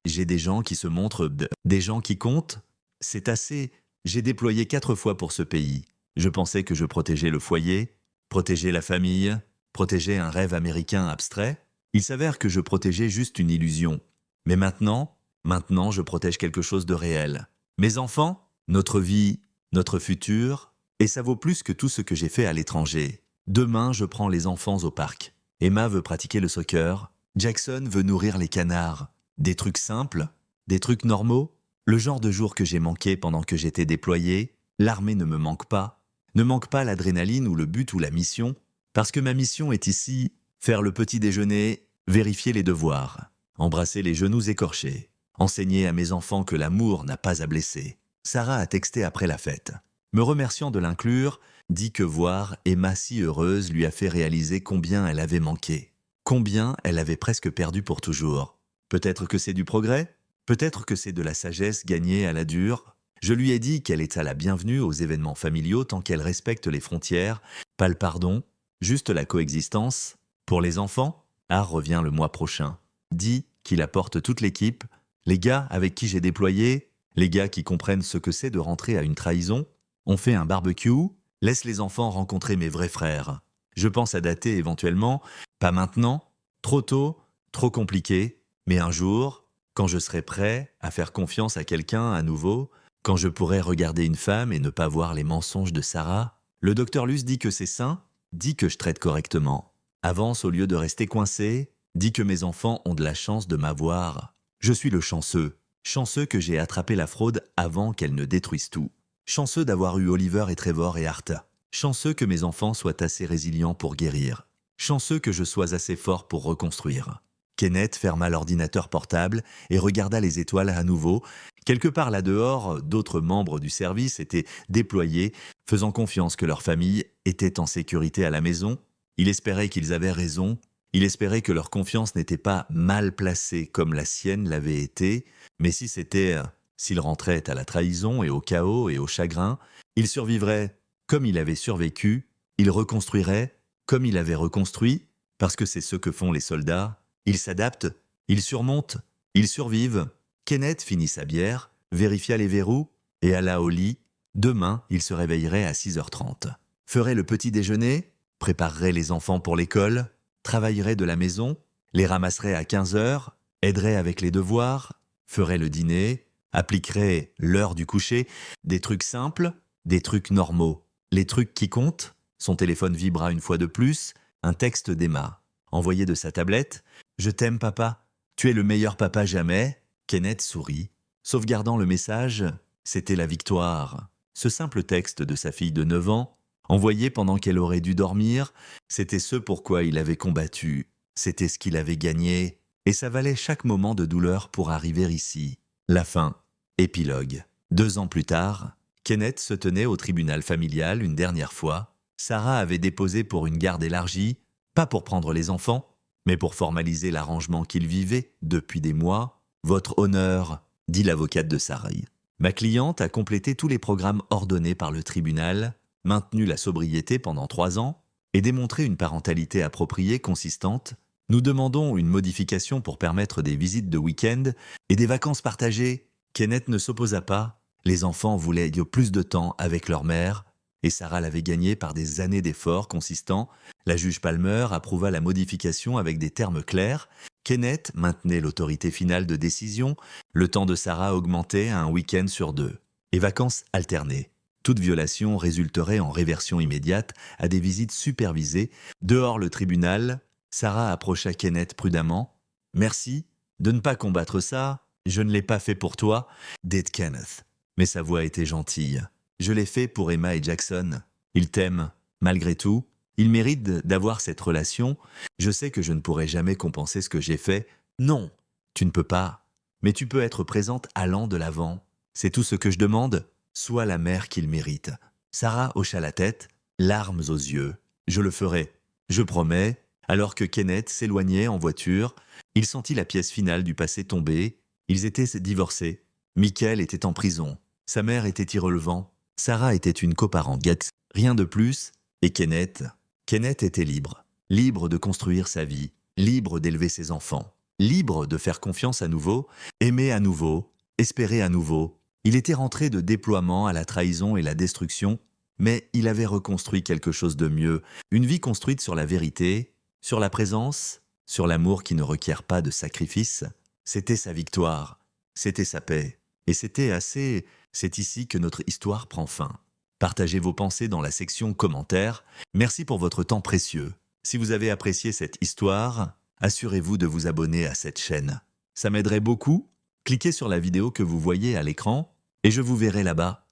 S1: J'ai des gens qui se montrent, des gens qui comptent. C'est assez. J'ai déployé 4 fois pour ce pays. Je pensais que je protégeais le foyer, protégeais la famille, protégeais un rêve américain abstrait. Il s'avère que je protégeais juste une illusion. Mais maintenant, je protège quelque chose de réel. Mes enfants, notre vie, notre futur, Et ça vaut plus que tout ce que j'ai fait à l'étranger. Demain, je prends les enfants au parc. Emma veut pratiquer le soccer. Jackson veut nourrir les canards. Des trucs simples, des trucs normaux, le genre de jour que j'ai manqué pendant que j'étais déployé. L'armée ne me manque pas. Ne manque pas l'adrénaline ou le but ou la mission, parce que ma mission est ici, faire le petit déjeuner, vérifier les devoirs, embrasser les genoux écorchés, enseigner à mes enfants que l'amour n'a pas à blesser. Sarah a texté après la fête. Me remerciant de l'inclure, dit que voir Emma si heureuse lui a fait réaliser combien elle avait manqué, combien elle avait presque perdu pour toujours. Peut-être que c'est du progrès, peut-être que c'est de la sagesse gagnée à la dure. Je lui ai dit qu'elle est à la bienvenue aux événements familiaux tant qu'elle respecte les frontières, pas le pardon, juste la coexistence. Pour les enfants, Art revient le mois prochain. Dit qu'il apporte toute l'équipe, les gars avec qui j'ai déployé, les gars qui comprennent ce que c'est de rentrer à une trahison. On fait un barbecue, laisse les enfants rencontrer mes vrais frères. Je pense à dater éventuellement, pas maintenant, trop tôt, trop compliqué, mais un jour, quand je serai prêt à faire confiance à quelqu'un à nouveau, quand je pourrai regarder une femme et ne pas voir les mensonges de Sarah. Le docteur Luce dit que c'est sain, dit que je traite correctement. Avance au lieu de rester coincé, dit que mes enfants ont de la chance de m'avoir. Je suis le chanceux, chanceux que j'ai attrapé la fraude avant qu'elle ne détruise tout. Chanceux d'avoir eu Oliver et Trevor et Art. Chanceux que mes enfants soient assez résilients pour guérir. Chanceux que je sois assez fort pour reconstruire. Kenneth ferma l'ordinateur portable et regarda les étoiles à nouveau. Quelque part là-dehors, d'autres membres du service étaient déployés, faisant confiance que leur famille était en sécurité à la maison. Il espérait qu'ils avaient raison. Il espérait que leur confiance n'était pas mal placée comme la sienne l'avait été, mais si c'était... S'il rentrait à la trahison et au chaos et au chagrin, il survivrait comme il avait survécu, il reconstruirait comme il avait reconstruit, parce que c'est ce que font les soldats. Ils s'adaptent, ils surmontent, ils survivent. Kenneth finit sa bière, vérifia les verrous et alla au lit. Demain, il se réveillerait à 6h30. Ferait le petit déjeuner, préparerait les enfants pour l'école, travaillerait de la maison, les ramasserait à 15h, aiderait avec les devoirs, ferait le dîner, appliquerait l'heure du coucher, des trucs simples, des trucs normaux. Les trucs qui comptent, son téléphone vibra une fois de plus, un texte d'Emma. Envoyé de sa tablette, « Je t'aime papa, tu es le meilleur papa jamais ». Kenneth sourit. Sauvegardant le message, c'était la victoire. Ce simple texte de sa fille de 9 ans, envoyé pendant qu'elle aurait dû dormir, c'était ce pourquoi il avait combattu, c'était ce qu'il avait gagné, et ça valait chaque moment de douleur pour arriver ici. La fin. Épilogue. 2 ans plus tard, Kenneth se tenait au tribunal familial une dernière fois. Sarah avait déposé pour une garde élargie, pas pour prendre les enfants, mais pour formaliser l'arrangement qu'ils vivaient depuis des mois. « Votre honneur », dit l'avocate de Sarah. Ma cliente a complété tous les programmes ordonnés par le tribunal, maintenu la sobriété pendant 3 ans et démontré une parentalité appropriée consistante. Nous demandons une modification pour permettre des visites de week-end et des vacances partagées. Kenneth ne s'opposa pas. Les enfants voulaient plus de temps avec leur mère et Sarah l'avait gagné par des années d'efforts consistants. La juge Palmer approuva la modification avec des termes clairs. Kenneth maintenait l'autorité finale de décision. Le temps de Sarah augmentait à un week-end sur 2 et vacances alternées. Toute violation résulterait en réversion immédiate à des visites supervisées. Dehors le tribunal, Sarah approcha Kenneth prudemment. « Merci de ne pas combattre ça. Je ne l'ai pas fait pour toi, dit Kenneth. Mais sa voix était gentille. Je l'ai fait pour Emma et Jackson. Ils t'aiment, malgré tout. Ils méritent d'avoir cette relation. Je sais que je ne pourrai jamais compenser ce que j'ai fait. Non, tu ne peux pas. Mais tu peux être présente allant de l'avant. C'est tout ce que je demande. Sois la mère qu'il mérite. » Sarah hocha la tête, larmes aux yeux. « Je le ferai. Je promets. » Alors que Kenneth s'éloignait en voiture, il sentit la pièce finale du passé tomber. Ils étaient divorcés. Michael était en prison. Sa mère était irrelevant. Sarah était une coparente. Rien de plus. Et Kenneth était libre. Libre de construire sa vie. Libre d'élever ses enfants. Libre de faire confiance à nouveau. Aimer à nouveau. Espérer à nouveau. Il était rentré de déploiement à la trahison et la destruction, mais il avait reconstruit quelque chose de mieux. Une vie construite sur la vérité, sur la présence, sur l'amour qui ne requiert pas de sacrifice. C'était sa victoire. C'était sa paix. Et c'est ici que notre histoire prend fin. Partagez vos pensées dans la section commentaires. Merci pour votre temps précieux. Si vous avez apprécié cette histoire, assurez-vous de vous abonner à cette chaîne. Ça m'aiderait beaucoup. Cliquez sur la vidéo que vous voyez à l'écran et je vous verrai là-bas.